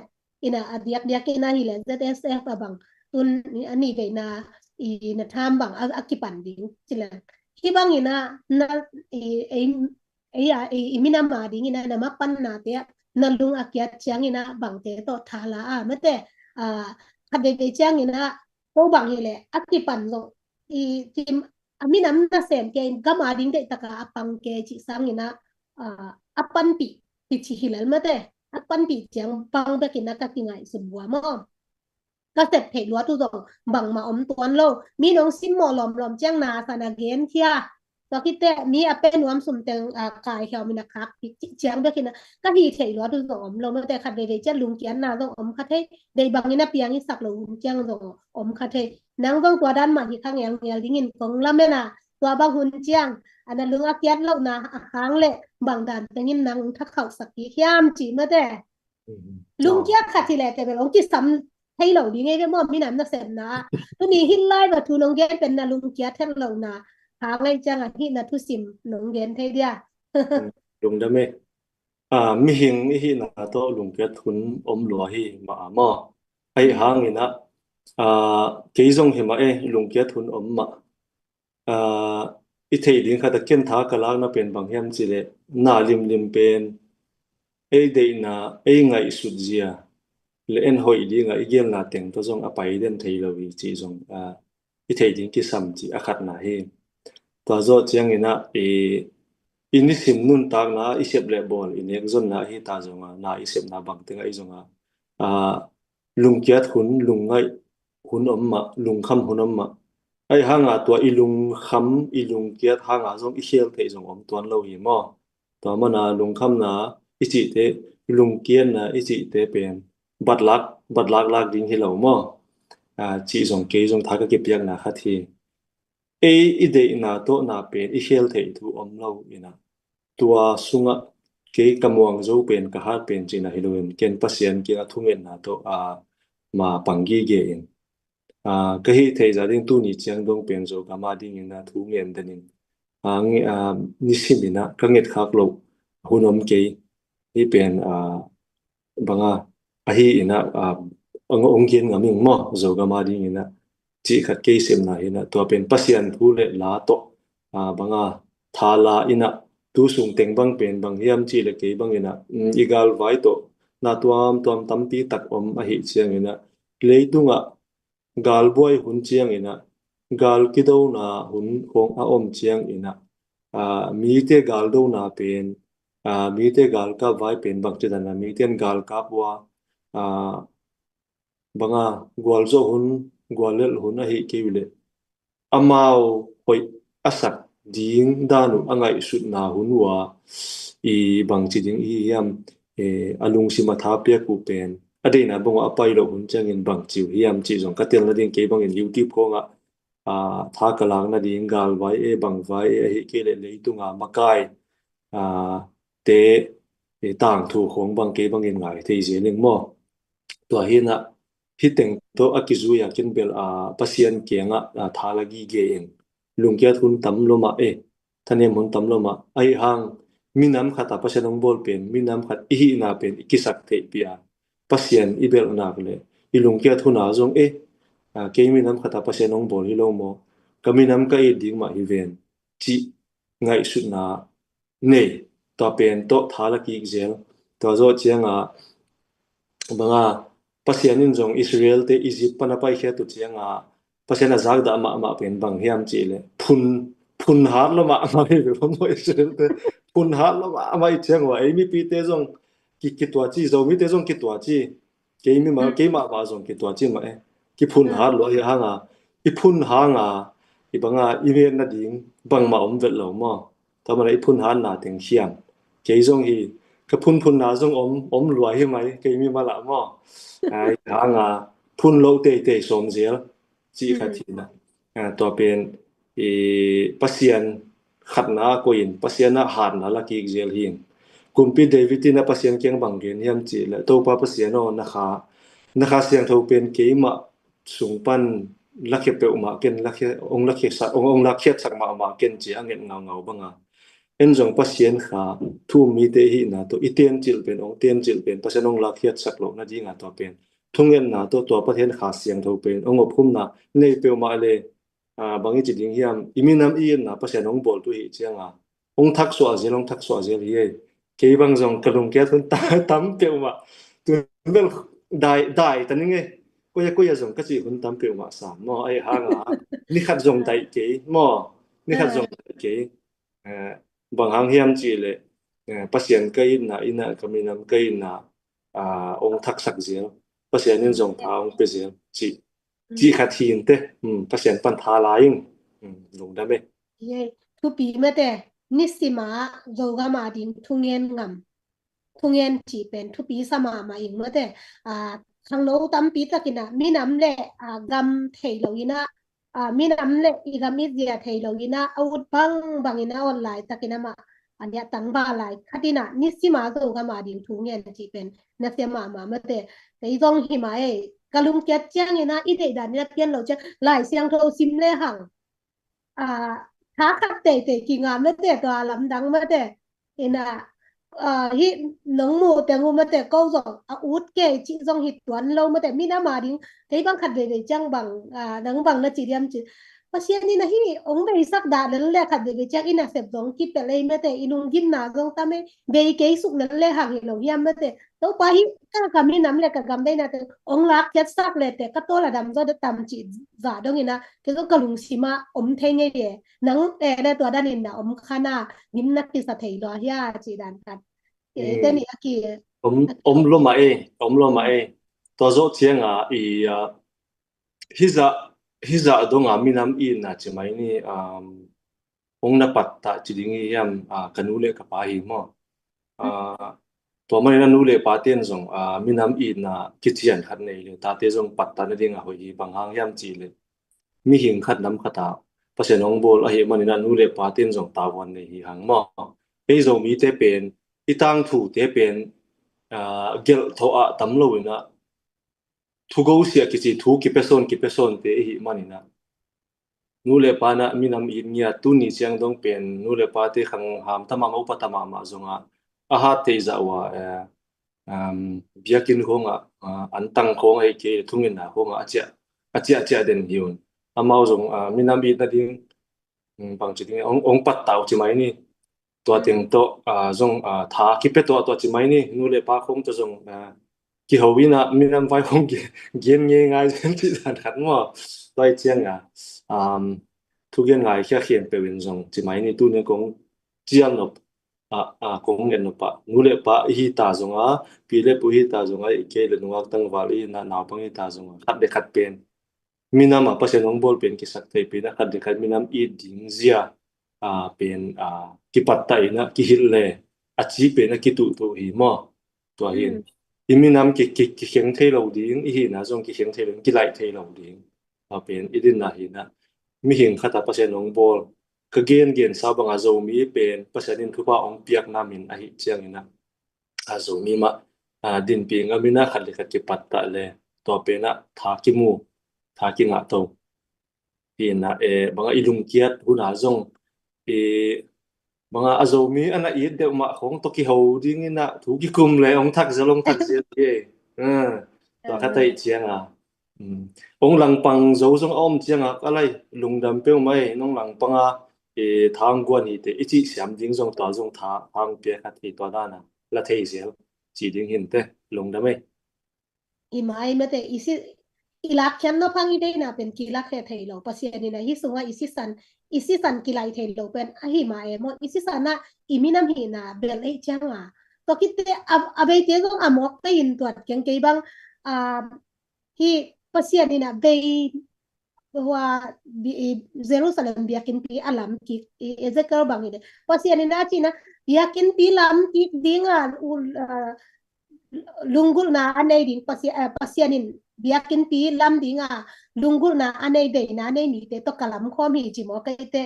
อินะอาเดียกนะฮิเลZSF บังตุนอันนี้ไปนะอีนะทามบังอากิปันดิงจิละที่บางนี่นะมินามาดิงนี่นะมาปันนาเตะนะลุงอากิยจังนี่นะบังเตะต่อทาลามาแต่คัดเดจังนี่นะโตบังนี่แหละอากิปันโซทีมaminam na sem ke gamading de taka apang ke chi sangina apan pi chi hilal mate apan pi jang pang ba kinaka kingai subwa mo ka set phe lua tu dong bang ma om tuan lo mi nong sim mo lom jang na sana gen thia to kite mi apen wam sum teng kai khau mina khak chi jang ba kina ka hi thei lua tu dong om lo mate khat de cha lung kian na dong om khat thei dei bang ina piang i sak lo jang dong om khat theiนางต้องตัวด้านมาที่ข้างอย่างเดียวดิ้งของลำแม่น่ะตัวบางหุ่นเจียงอันนั้นลุงอาเกียนเล่านะค้างเลยบางด่านแต่ยินนางทักเข้าสักกี่ย่ามจีมาแต่ลุงเกียขัดทีแหละแต่เป็นองค์ที่ซ้ำให้เราดีไงก็มอมมีน้ำนักเสพนะตัวนี้หินไล่มาทูน้องเกียนเป็นนะลุงเกียแทนเรานะค้างเลยจังที่นะทุสิมน้องเกียนไทยเดียลุงได้ไหมมีหิงมีหินนะตัวลุงเกียทุนอมหลัวหิมาหม้อไอ้หางนี่นะกี่จงเห็นมาลุงเกียทุนอมมาอีเทดิงค่ะตะเกียนทากะลางนะเป็นบางแห่งสิเลนาลิมเป็นเดนะไงสุดเจียเลนหอยดิงอีเกียนนาเต็งตัวจงอไปเดนไทยลวีจีจงอีเทดิงกิซัมจีอคัดนาเฮตัวโจเจียงนะอินิสิมนุนตากนะอีเสบเลบอลอินเอกจนนะฮีตาจงนาอีเสบนาบังเต็งไอจงลุงเกียทุนลุงไงหุนอมมาลุงคำหุนอมมาไอ้ห่างตัวอีลุงคำอีลุงเกียรห่างจงอีเชียลเทจงอมตัวเราหิมอตัวมันลุงคำนะอีจิเตลุงเกียรนะอีจิเตเป็นบัดลักดิ้งให้เรามอจีจงเกจงทากเก็บยังนะคัทีอีเดนะโตนะเป็นอีเชียลเททูอมเราอีนะตัวสุงะเกกำวงโจเป็นกะฮาเป็นจีนะฮิโลเอนเกนปัสเซียนเกนทุ่งเงินนะโตมาปังกีเกนก็ให้เทจาดิ้งตู้นี้เจียงดงเป็นโจกามาดิ้งนะทุ่งเงินเดนินนิสิมินะก็เงิดคักโลหุนอมเกที่เป็นบางฮีนะองเกียนงามิงมอโจกามาดิ้งนะจีขัดเกยเสมนะเห็นนะตัวเป็นปัสเซียนผู้เลลาโตบางทาลาอินะตู้สูงเต็งบางเป็นบางเฮียมจีเลเกยบางเห็นนะอีกาลไว้โตนาตัวตั้มปีตักอมฮีเจียงเห็นนะเลยตุงกาลบวยหุ่นเจียงเห็นนะกาลกิโดนาหุ่นของอมเจียงเห็นนะมีเตกาลโดนาเป็นมีเตกาลกับไว้เป็นบางจุดนะมีเตนกาลกับว่าบางกวลโจหุ่นกวลเลลหุ่นฮีเกวิเลอามาวหอยอาศักดิ้งดานุอังไงสุดนาหุ่นว่าอีบางจิงอียามอลุงสิมาทาเปียกูเป็นอดีนะบงว่าไปโลหุ่นจังเงินบางจิวยามจิจงกะเตียนละดิ้งเกบางเงิน YouTube ก็งทากะลางนะดิ้งกาลไว้บางไว้ฮีเกเลเลยตุงมากายเตต่างถูกของบางเกบางเงินไงเทเจนึงมอตัวเห็นฮิเต็งโตอากิซุยากินเบลปัสเซียนเกียงทาลากีเกเองลุงเกียทุนตำลมาท่านเนมุนตำลมาไอหางมีน้ำขัดปัสเซียนองบอลเป็นมีน้ำขัดอีนาเป็นอิกิสักเทปียปัสเซียนอีเบลนาเลยอีลุงเกียทุนจงเกมีน้ำขัดปัสเซียนองบอลฮิโลโมก็มีน้ำก็ดิ่งมาฮิเวนจีไงสุดนาเนตัวเป็นโตทาลากีเจลตัวโจเจียงบางปัสเซียนินจงอิสราเอลเตอียิปต์ปนไปแค่ตุเจียงปัสเซียนจากดามาเป็นบางเฮียมจีเลยพุนหาร์ลมาไม่เป็นผมว่าอิสราเอลเตพุนหาร์ลมาไม่เจียงว่ามีปีเตจงกิตัวจีเรามีเตจงกิตัวจีเกมีมาบาจงกิตัวจีมากิพุนหาร์ลอยหางอีพุนหางอีบางอีเวนนัดดิ่งบางมาเวลเรามาทำอะไรพุนหาร์นาเต็งเขียมเกจงฮีก็พุนนาจงรวยให้ไหมเกมีมาละมาไอ้หางพุนโลเตสมเสียจีขัดทีนะตัวเป็นปัสเซียนขัดนาโกยินปัสเซียนหาดนาลักอีกเจลหิงกุมปีเดวิดนะปัสเซียนเกียงบังเกนเฮียมจีและตัวปัสเซียนนะคะเสียงเท่าเป็นเกมสูงปัน la khe pe ma ken la khe ong la khe sa ong la khe sak ma ken chi angen ngau banga en jong pasien kha thu mi te hi na to iten chil pen ong ten chil pen pasen ong la khe sak lo na jinga to pen thungen na to pathen kha siang tho pen ong ophum na nei pe ma le bangi chi ding hiam iminam i na pasen ong bol tu hi chianga ong thak so azel hi ke bang jong kalung ke thun tam pe ma tu bel dai taning nge ko ya jong ka chi hun tam pe ma sa mo ai ha nga ni khat jong dai ke mo ni khat jong ke bang hang hiam chi le pasien kai na ina kaminam kai na ong thak sak zel pasien nin jong tha ong pe zel chi khat hin te pasien pan tha laing lung da me ye thu pi ma te nisima zoga ma ding thungen ngam thungen chi pen thu pi sama ma ing ma te khang lo tam pi takina minam le gam thei lo ina minam le igam izia thei lo ina out bang ina online takina ma anya tang ba lai khatina nisima zoga ma ding thungen chi pen na se ma ma te ei jong hi ma e kalum kya chang ina ide dan ya pian lo cha lai siang tho sim le hang tha khat te ki ngam le te to lam dang ma te ina hi nong mu te ngu ma te ko zo ut ke chi jong hi tuan lo ma te mina ma ding te bang khat de chang bang nang bang na chi riam chi pasien ni na hi ong be sak da le khat de chang ina sep jong ki pe le ma te inung gin na jong ta me be ke suk le hang hi lo yam ma te to pa hi ka mi nam le ka gam dai na te ong lak ket sak le te ka to la dam zo de tam chi za dong ina ke ko kalung sima om the nge ye nang te le to dan in na om khana nim na ki sa thei lo ya chi dan kan te ni aki om lo ma e to zo chianga I hiza donga minam I na chimai ni ong na patta chidingi yam kanule ka pa hi mo to mai na nule paten jong minam I na kichian khat nei le ta te jong patta na dinga hoi banghang yam chi le mi hing khat nam khata pasen ong bol a he mani na nule paten jong tawon nei hi hang mo pe zo mi te pen itang thu te pen gel tho a tamlo ina thugo sia kichi thu ki peson te hi mani na nule pa na minam I nia tu ni chiang dong pen nule pa te khang ham tama mo patama ma zonga a ha te za wa biakin khonga antang khong ai ke thungin na khonga acha den hiun amao jong minam I na ding bang chi ding ong pat taw chi mai ni to teng to jong tha ki pe to chi mai ni nule pa khong to jong ki howina minam vai khong gen nge ngai chi dan khat mo doi chiang thu gen ngai kha khien pe win jong chi mai ni tu ne kong chiam no kong ngen no pa nule pa hi ta zonga pile pu hi ta zonga ke le nuak tang wali na naw pang hi ta zonga khat de khat pen minam pa se nong bol pen ki sak te pe na khat de khat minam I ding zia pen ki patta ina ki hil le achi pe na ki tu hi mo to hin iminam ki kheng thei lo ding hi na jong ki kheng thei ki lai thei lo ding pen idin na hi na mi hing khata pa se nong bol ka gen sa banga zo mi pen pasanin thupa ong piak na min a hi chiang ina zo mi ma din ping amina khat le khat ki patta le to pe na tha ki mu tha ki nga to pina banga ilung kiat huna jong mga azomi ana I de ma khong to ki ho ding ina thu ki kum le ong thak zalong thak zel ye to khatai chianga ong lang pang zo jong om chianga alai lungdam pe mai nong lang panga thang gwan hi te ichi siam ding jong to jong tha hang pe khat hi to da na la thei zel chi ding hin te lungdam ai imai mate isi ilak kyan no pang ide na pen kilak he thei lo pasien ni na hi sunga isi san kilai thei lo pen a hi ma mo isi sana iminam hi na bel ei changa to kite abe te jong amok te in tuat keng ke bang hi pasien ni na be wa Jerusalem biakin pi alam ki Ezekiel bang ide pasien ni na china biakin pi lam ki dinga lungul na anei ding pasianin biakin pi lam dinga lungul na anei de na nei ni te to kalam khom hi chi mo kai te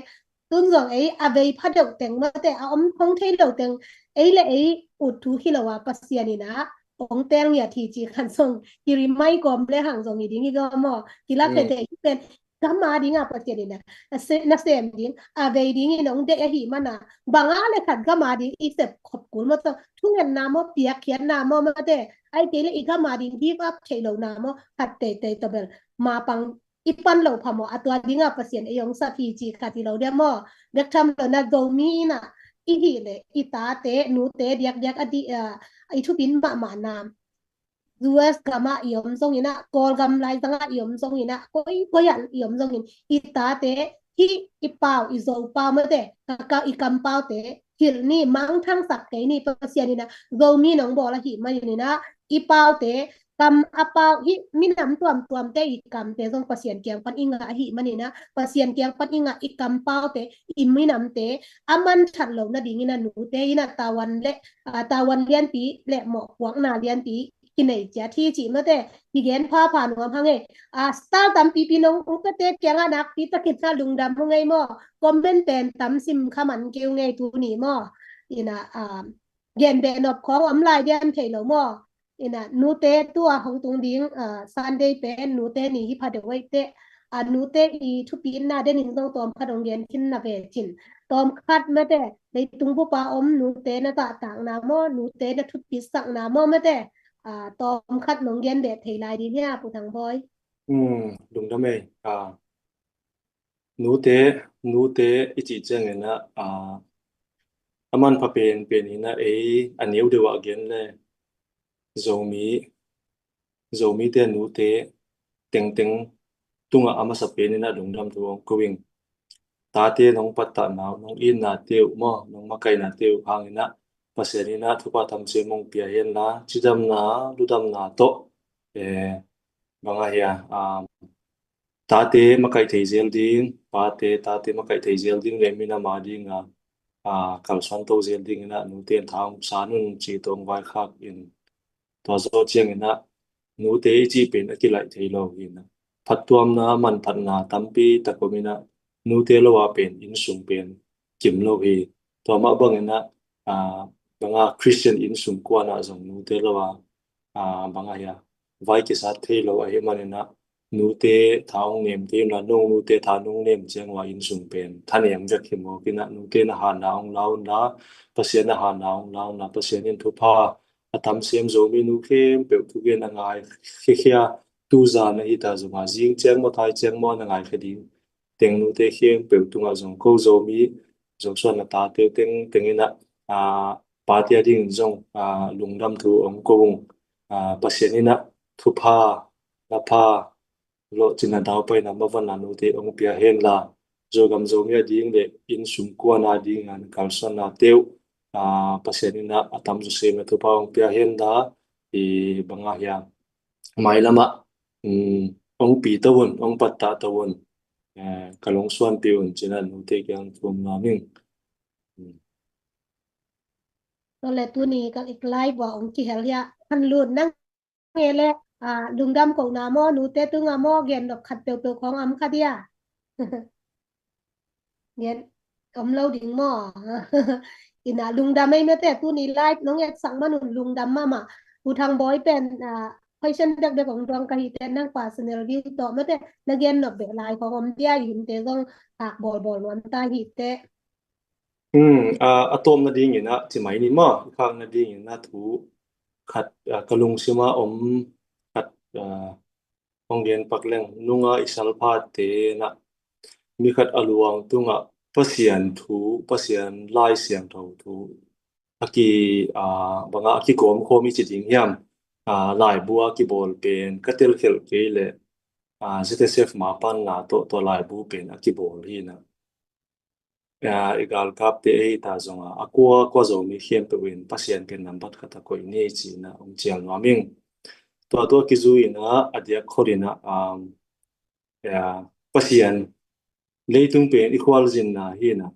tun jong ei avei phadau teng ma te om khong thei lo teng ei le ei ut thu hi lawa pasianina ong teng ya thi chi khan song kiri mai kom le hang song ni ding hi go mo kila phete pen kama dinga patirina na sem ding ave ding in ong de hi mana banga le khat kama ding isep khop kul mo to thungen na mo pia khian na mo ma de ai ke le ikama ding give up thelo na mo khat te to bel ma pang ipan lo phamo atwa dinga pasien eyong sa phi chi khati lo de mo dek tham lo na do mi na i hi le ita te nu te diak adi ai thu bin ma nam US gama iom song ina kol gam lai tanga iom song ina ko ya iom song in ita te hi ipau izo pa ma te ka ikam pau te hil ni mang thang sak ke ni pasien ina go mi nong bo la hi ma ni na ipau te kam apau hi minam tuam te ikam te song pasien kyang pan inga hi ma ni na pasien kyang pan inga ikam pau te iminam te aman that lo na ding ina nu te ina tawan lian pi le mo wang na lian pi kinai ja thi chi ma te hi gen pha phan ngam hange star tam pi nong ka te kyang anak pi ta kit na lungdam ho ngai mo comment pen tam sim khaman keu ngai tu ni mo ina gen be nop khong am lai dian thei lo mo ina nu te tua hong tung ding Sunday pen nu te ni hi pha de wai te nu te i thu pin na de ning dong tom khadong gen kin na ve chin tom khat ma te le tung bu pa om nu te na ta tang na mo nu te na thu pi sak na mo ma teตอมคัดหนองเย็นแบบไทยลายดีเนี่ยผู้ทางบอยลุงดำเมนูเตอิจิเจงนะอามันพะเป็นนี่นะอันนี้อุดวะเกนเลยโซมีเตนูเตเต็งตุงอามาสะเป็นนี่นะลุงดำตัวกวิงตาเตน้องปัตตานาน้องอินนาเตวมอน้องมะไก่นาเตวหางนี่นะpasirina thupa thamse mong pia hen la chidam na ludam na to banga ya tate makai theizel ding tate makai theizel ding remina ma ding kalsan to zel ding na nu ten thang sanun chi tong vai khak in to zo cheng na nu te chi pen akilai theilo in phattuam na man phan na tampi takomina nu te lo wa pen in sung pen kim lo hi to ma bang na banga Christian in sum kwana jong nu te lawa banga ya vai ke sa the lo a he manena nu te thang nem te na nong nu te tha nong nem cheng wa in sum pen thanem jak khimo kina nu te na ha na ong law na pasien na ha na ong law na pasien in thu pha atam sem zo mi nu khem pe tu gen angai khia tu za na hi ta zo ma jing cheng mo thai cheng mo na ngai khedi teng nu te khem pe tu nga jong ko zo mi zo son na ta te teng ina patia ding jong lungdam thu ong kong pasianina thupa lapa lo china daw pai na mawan anu te ong pia hen la jogam zomia ding le in sum kwa na ding an kalsan na teu pasianina atam ju se me thupa ong pia hen da banga ya mai lama ong pi tawon ong patta tawon kalong swan piun china nu te kyang thum na ning to le tu ni ka iklai bo ong ki hel ya han lun nang ele lungdam ko na mo nu te tu nga mo gen dok khat pe khong am khadia gen om lo ding mo ina lungdam ai me te tu ni live nong ek sang manun lungdam mamaผู้ทางบอยเป็นquestion dak dak ong dong ka hi te nang personal view to me te na gen no be lai ko om dia yin te dong tak bol wan ta hi te atom na ding ina chi mai ni ma khang na ding ina thu khat kalung sima om khat ong gen pakleng nunga isal pha te na mi khat aluang tunga pasian lai siang tho thu aki banga aki kom khomi chi ding yam lai bua ki bol pen katel khel ke le ZSF ma pan na to lai bu pen aki bol hi na igal kap te ta zonga akwa zo mi khem pe win pasien pen number khata ko ni chi na ong chiang naming to ki zu ina adia khorina pasien leitung pen equal jin na hi na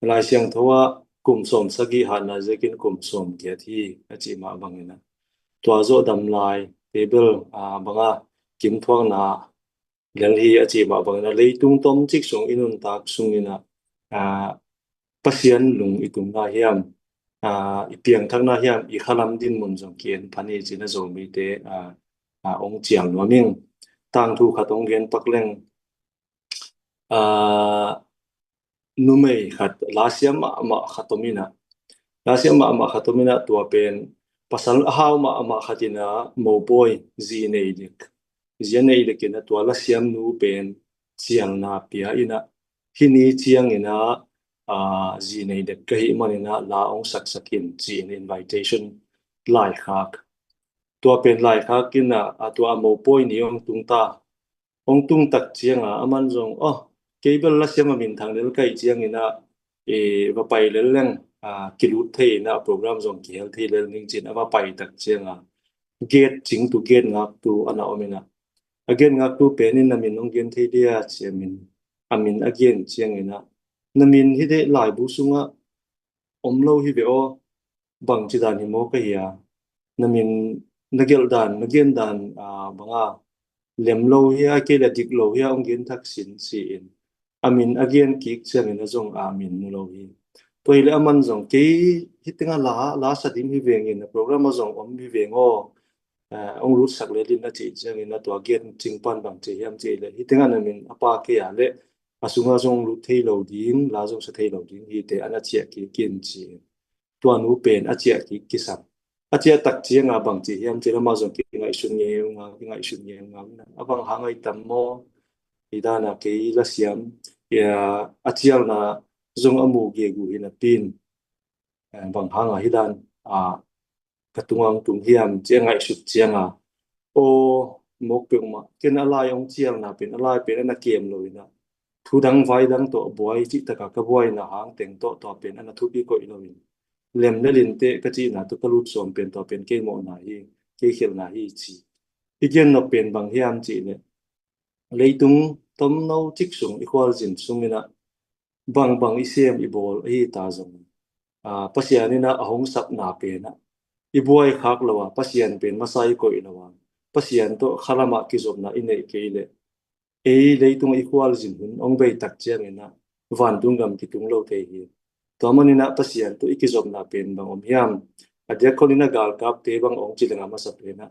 lai siang thowa kum som sagi hana jekin kum som ke thi achi ma bangina to zo dam lai table banga kim thwang na lel hi achi ma bangina leitung tom chik song inun tak sungina pasien lung itum na hiam อีเปียงทั้งนาเฮียมอีขลัมดินมุนจงเกียนพันนี้จินะโซมีเตองเจียงนัวมิงต่างทูขัดองเรียนปักเล่งนุเมยขัดลาเซียมมาขัดตมินะลาเซียมมาขัดตมินะตัวเป็นภาษาฮาวมาขัดินะโมบอยจีเนยดิกนะตัวลาเซียมนูเป็นเจียงนาเปียอินะที่นี้เจียงอินะจีเนยดิกก็ฮิมันอินะลาองสักกินจีน invitation หลายคักตัวเป็นหลายคักกินนะตัวโมบอยนี่องตุงตักเจียงมันจงเคเบิลลาเซียมมินทางเดลไกเจียงอินะว่าไปเล่งกิลุเทนะโปรแกรมจงเกียลที่เล่นจริงๆว่าไปตักเจียงเกตจริงตุเกตงักตุอันเอามินะagainงักตุเป็นนี่นามินองเกนที่เดียเจียมินมิน again เจียงอินะนามินที่ได้หลายบุษุงอมโลฮิเวโอบางจิดานิโมก็เฮียนามินนักเกลดานบางเลมโลเฮียเกลดิกโลเฮียองเกนทักษิณซีอินมิน again กิกเจียงอินะจงมินมุโลฮีตัวile aman jong ke hitinga la sadim hi vengin na program jong hi vengo ong lut sakle din na chi chang in na to again chingpan bang che yam che le hitinga na min apa ke ya le asunga jong lut thei lo ding la jong sa thei lo ding hi te ana che ki kin chi to anu pen a che ki kisam a che tak chi nga bang che yam che ma jong ki ngai sun nge nga abang hangai tam mo idana ke la siam ya achial na zong amu ge gu hina pin bang hanga hidan katungang tung hiam chengai sut chenga o mok peng ma ken alai ong chiang na pin alai pe na kem loina thu dang vai dang to boy chi taka ka boy na hang teng to pen ana thu pi ko iloin lem le lin te ka chi na to kalut som pen to pen ke mo na hi ke khel na hi chi igen no pen bang hiam chi le leitung tom no chik sung equal jin sungina bang isem ibol hi ta jong pasianina ahong sap na pe na ibuai khak lawa pasian pen masai ko ilawa pasian to khalama ki jobna inei keile leitung equal jin hun ong bei tak chiang ina van dungam ki tunglo te hi to manina pasian to iki jobna pen bang om hiam adya kolina gal kap te bang ong chilenga masapena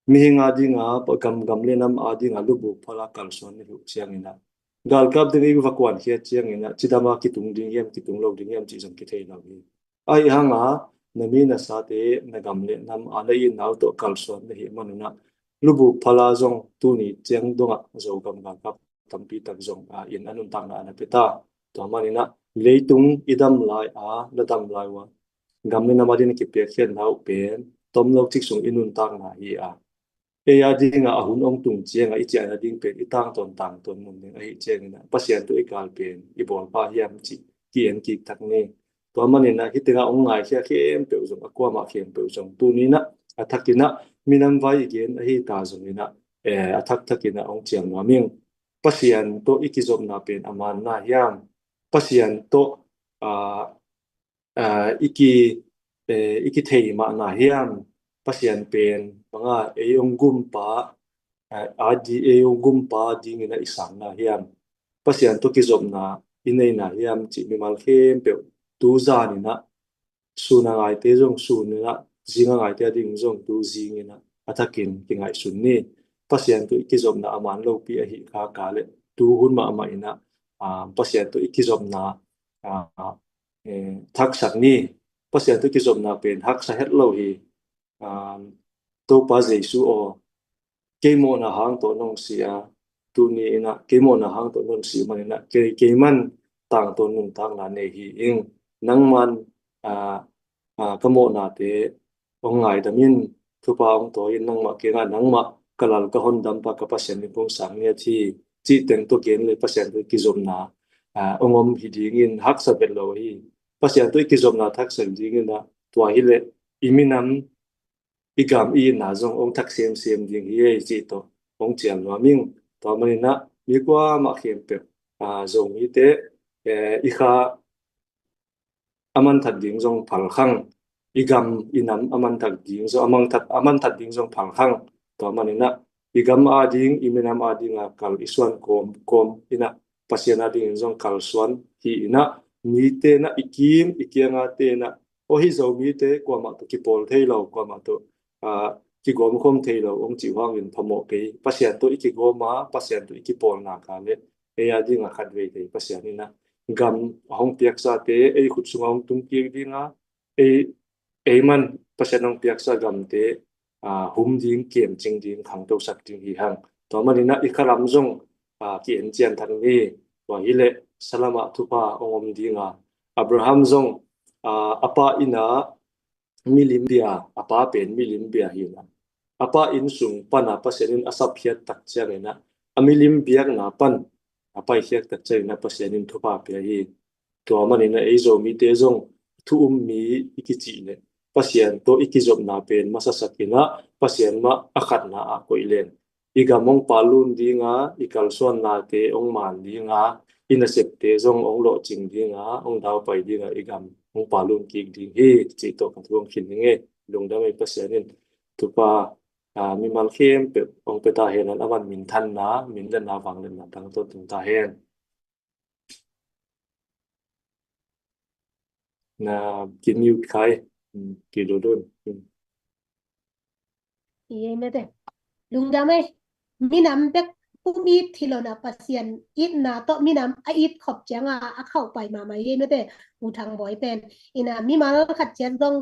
mihinga dinga gam lenam adinga lubu phala kalson ni hu chiang ina gal kap de ngi vakwan khia chiang ina chidama ki tung ding yam ki tung lo ding yam chi jong ki thei lawi ai hanga nami na sate nagam le nam alai naw to kalson ni manuna lubu phala jong tu ni chiang donga zo gam ga kap tampi tak jong in anun tang na peta to manina leitung idam lai ladam lai wa gam ni namadin ki pe khen naw pen tom lo chik sung inun tang na hi ya dinga ahun ong tung chianga ichana ding pen itang ton mun ning ai chengina pasien to ikal pen ibol pa hiam chi kien ki tak ne to manina hitinga ong ngai khia khem pe jong akwa ma khem pe jong tunina athakina minam vai gen hi ta jongina athakina ong chiang ma ming pasien to ikizom na pen aman na hiam pasien to iki thei ma na hiam pasien pen banga eyong gumpa eyong gumpa dingina isang na hiam pasien to kizomna inei na hiam chi mimal khem pe tu zanina suna ngai te jong sunina jinga ngai te ding jong tu jingina athakin kingai sunni pasien to ikizomna aman lo pi hi kha kale tu hun ma ina pasien to ikizomna thak sakni pasien to ikizomna pen hak sa het lo hi to pa jesu o kemo na hang to nong sia tu ni na kemo na hang to nong si manina ke man tang to nung tang na ne hi ing nang man kamo na te ong ngai damin thu pa ong to in nang ma ke nga nang ma kalal ka hon dam pa ka pasien ni pong sang ne thi chi teng to gen le pasien to ki zom na ongom hi ding in hak sa bel lo hi pasien to ki zom na thak sang ding na to hi le iminam igam na jong ong thak sem ding hi chi to ong chiang wa ming to manina mi kwa ma khem pe jong hi te i kha aman that ding jong phal khang igam inam aman that ding so aman that ding jong phal khang to manina igam ding iminam ding kal iswan kom ina pasiana ding jong kal swan hi ina mi te na ikianga te na o hi zo mi te kwa ma to ki pol thei lo kwa ma to ki gom khom thei lo ong chi wang in phamo ke pasian to iki goma pasian to iki pol na ka le e ya dinga khat ve te pasian ni na gam hong piak sa te e khut sungong tum ki dinga e man pasian ong piak sa gam te hum ding kem ching ding khang to sak ding hi hang to manina ikharam jong ki en chian thang ni wa hile salama thupa ongom dinga Abraham jong apa ina milimbia apa pen milimbia hina apa in sung pana pasenin asaphiat tak changena amilim biak na pan apa hiak tak changena pasenin thupa pe hi to manina eizo mi te jong thu mi ikichi ne pasien to ikizop na pen masasakina pasien ma akhat na a koilen igamong palun dinga ikalson na te ong man dinga inasep te jong ong lo ching dinga ong daw pai dinga igam ong palun ki ding hi chi to kan thong khin nge lungda mai pasienin tupa mi mal khem pe ong pe ta hen an awan min than na min den na wang den na tang to tung ta hen na kin yu khai ki do don Iye mete lungdame minam pek pumit thilona pasien it na to minam a it khop changa a khau pai ma mai ye mete u thang boy pen ina mi mal khat chen dong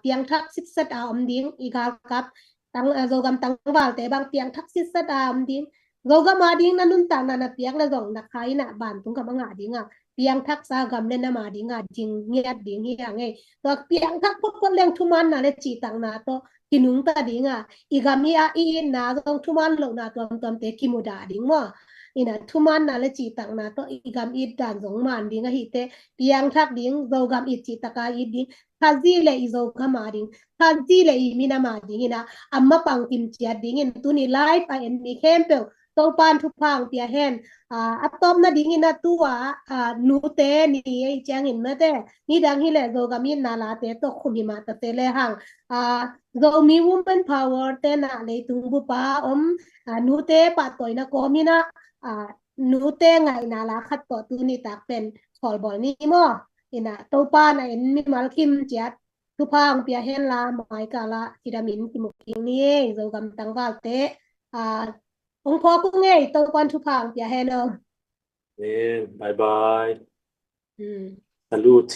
piang thak sit sat a om ding igal kap tang zogam tang wal te bang piang thak sit sat a om ding zogam ma ding na nun tang na piang la dong na khai na ban tung ka nga ding a piang thak sa gam le na ma ding a jing ngiat ding hi ang ei to piang thak pot pot leng thuman na le chi tang na to kinung ta ding a igami a I na dong thuman lo na tom te kimuda ding mo ina thuman na le chi tang na to igam I dan jong man ding a hi te piang thak ding zogam I chi taka I ding khazi le I zogam ma ding khazi le I mina ma ding ina amma pang tim chia ding in tuni life a en mi kempel to pan thu phang pia hen atom na ding ina tua nu te ni ai chang in na te ni dang hi le zogam I na la te to khumi ma ta te le hang zo mi woman power te na le tung bu pa nu te pa toy na ko mi na nu te ngai na la khat to tu ni tak pen khol bol ni mo ina to pa na en mi mal kim chiat thu phang pia hen la mai ka la vitamin ki muk king ni zo gam tang wal te ong pho ku ngei to pan thu phang pia hen bye bye salute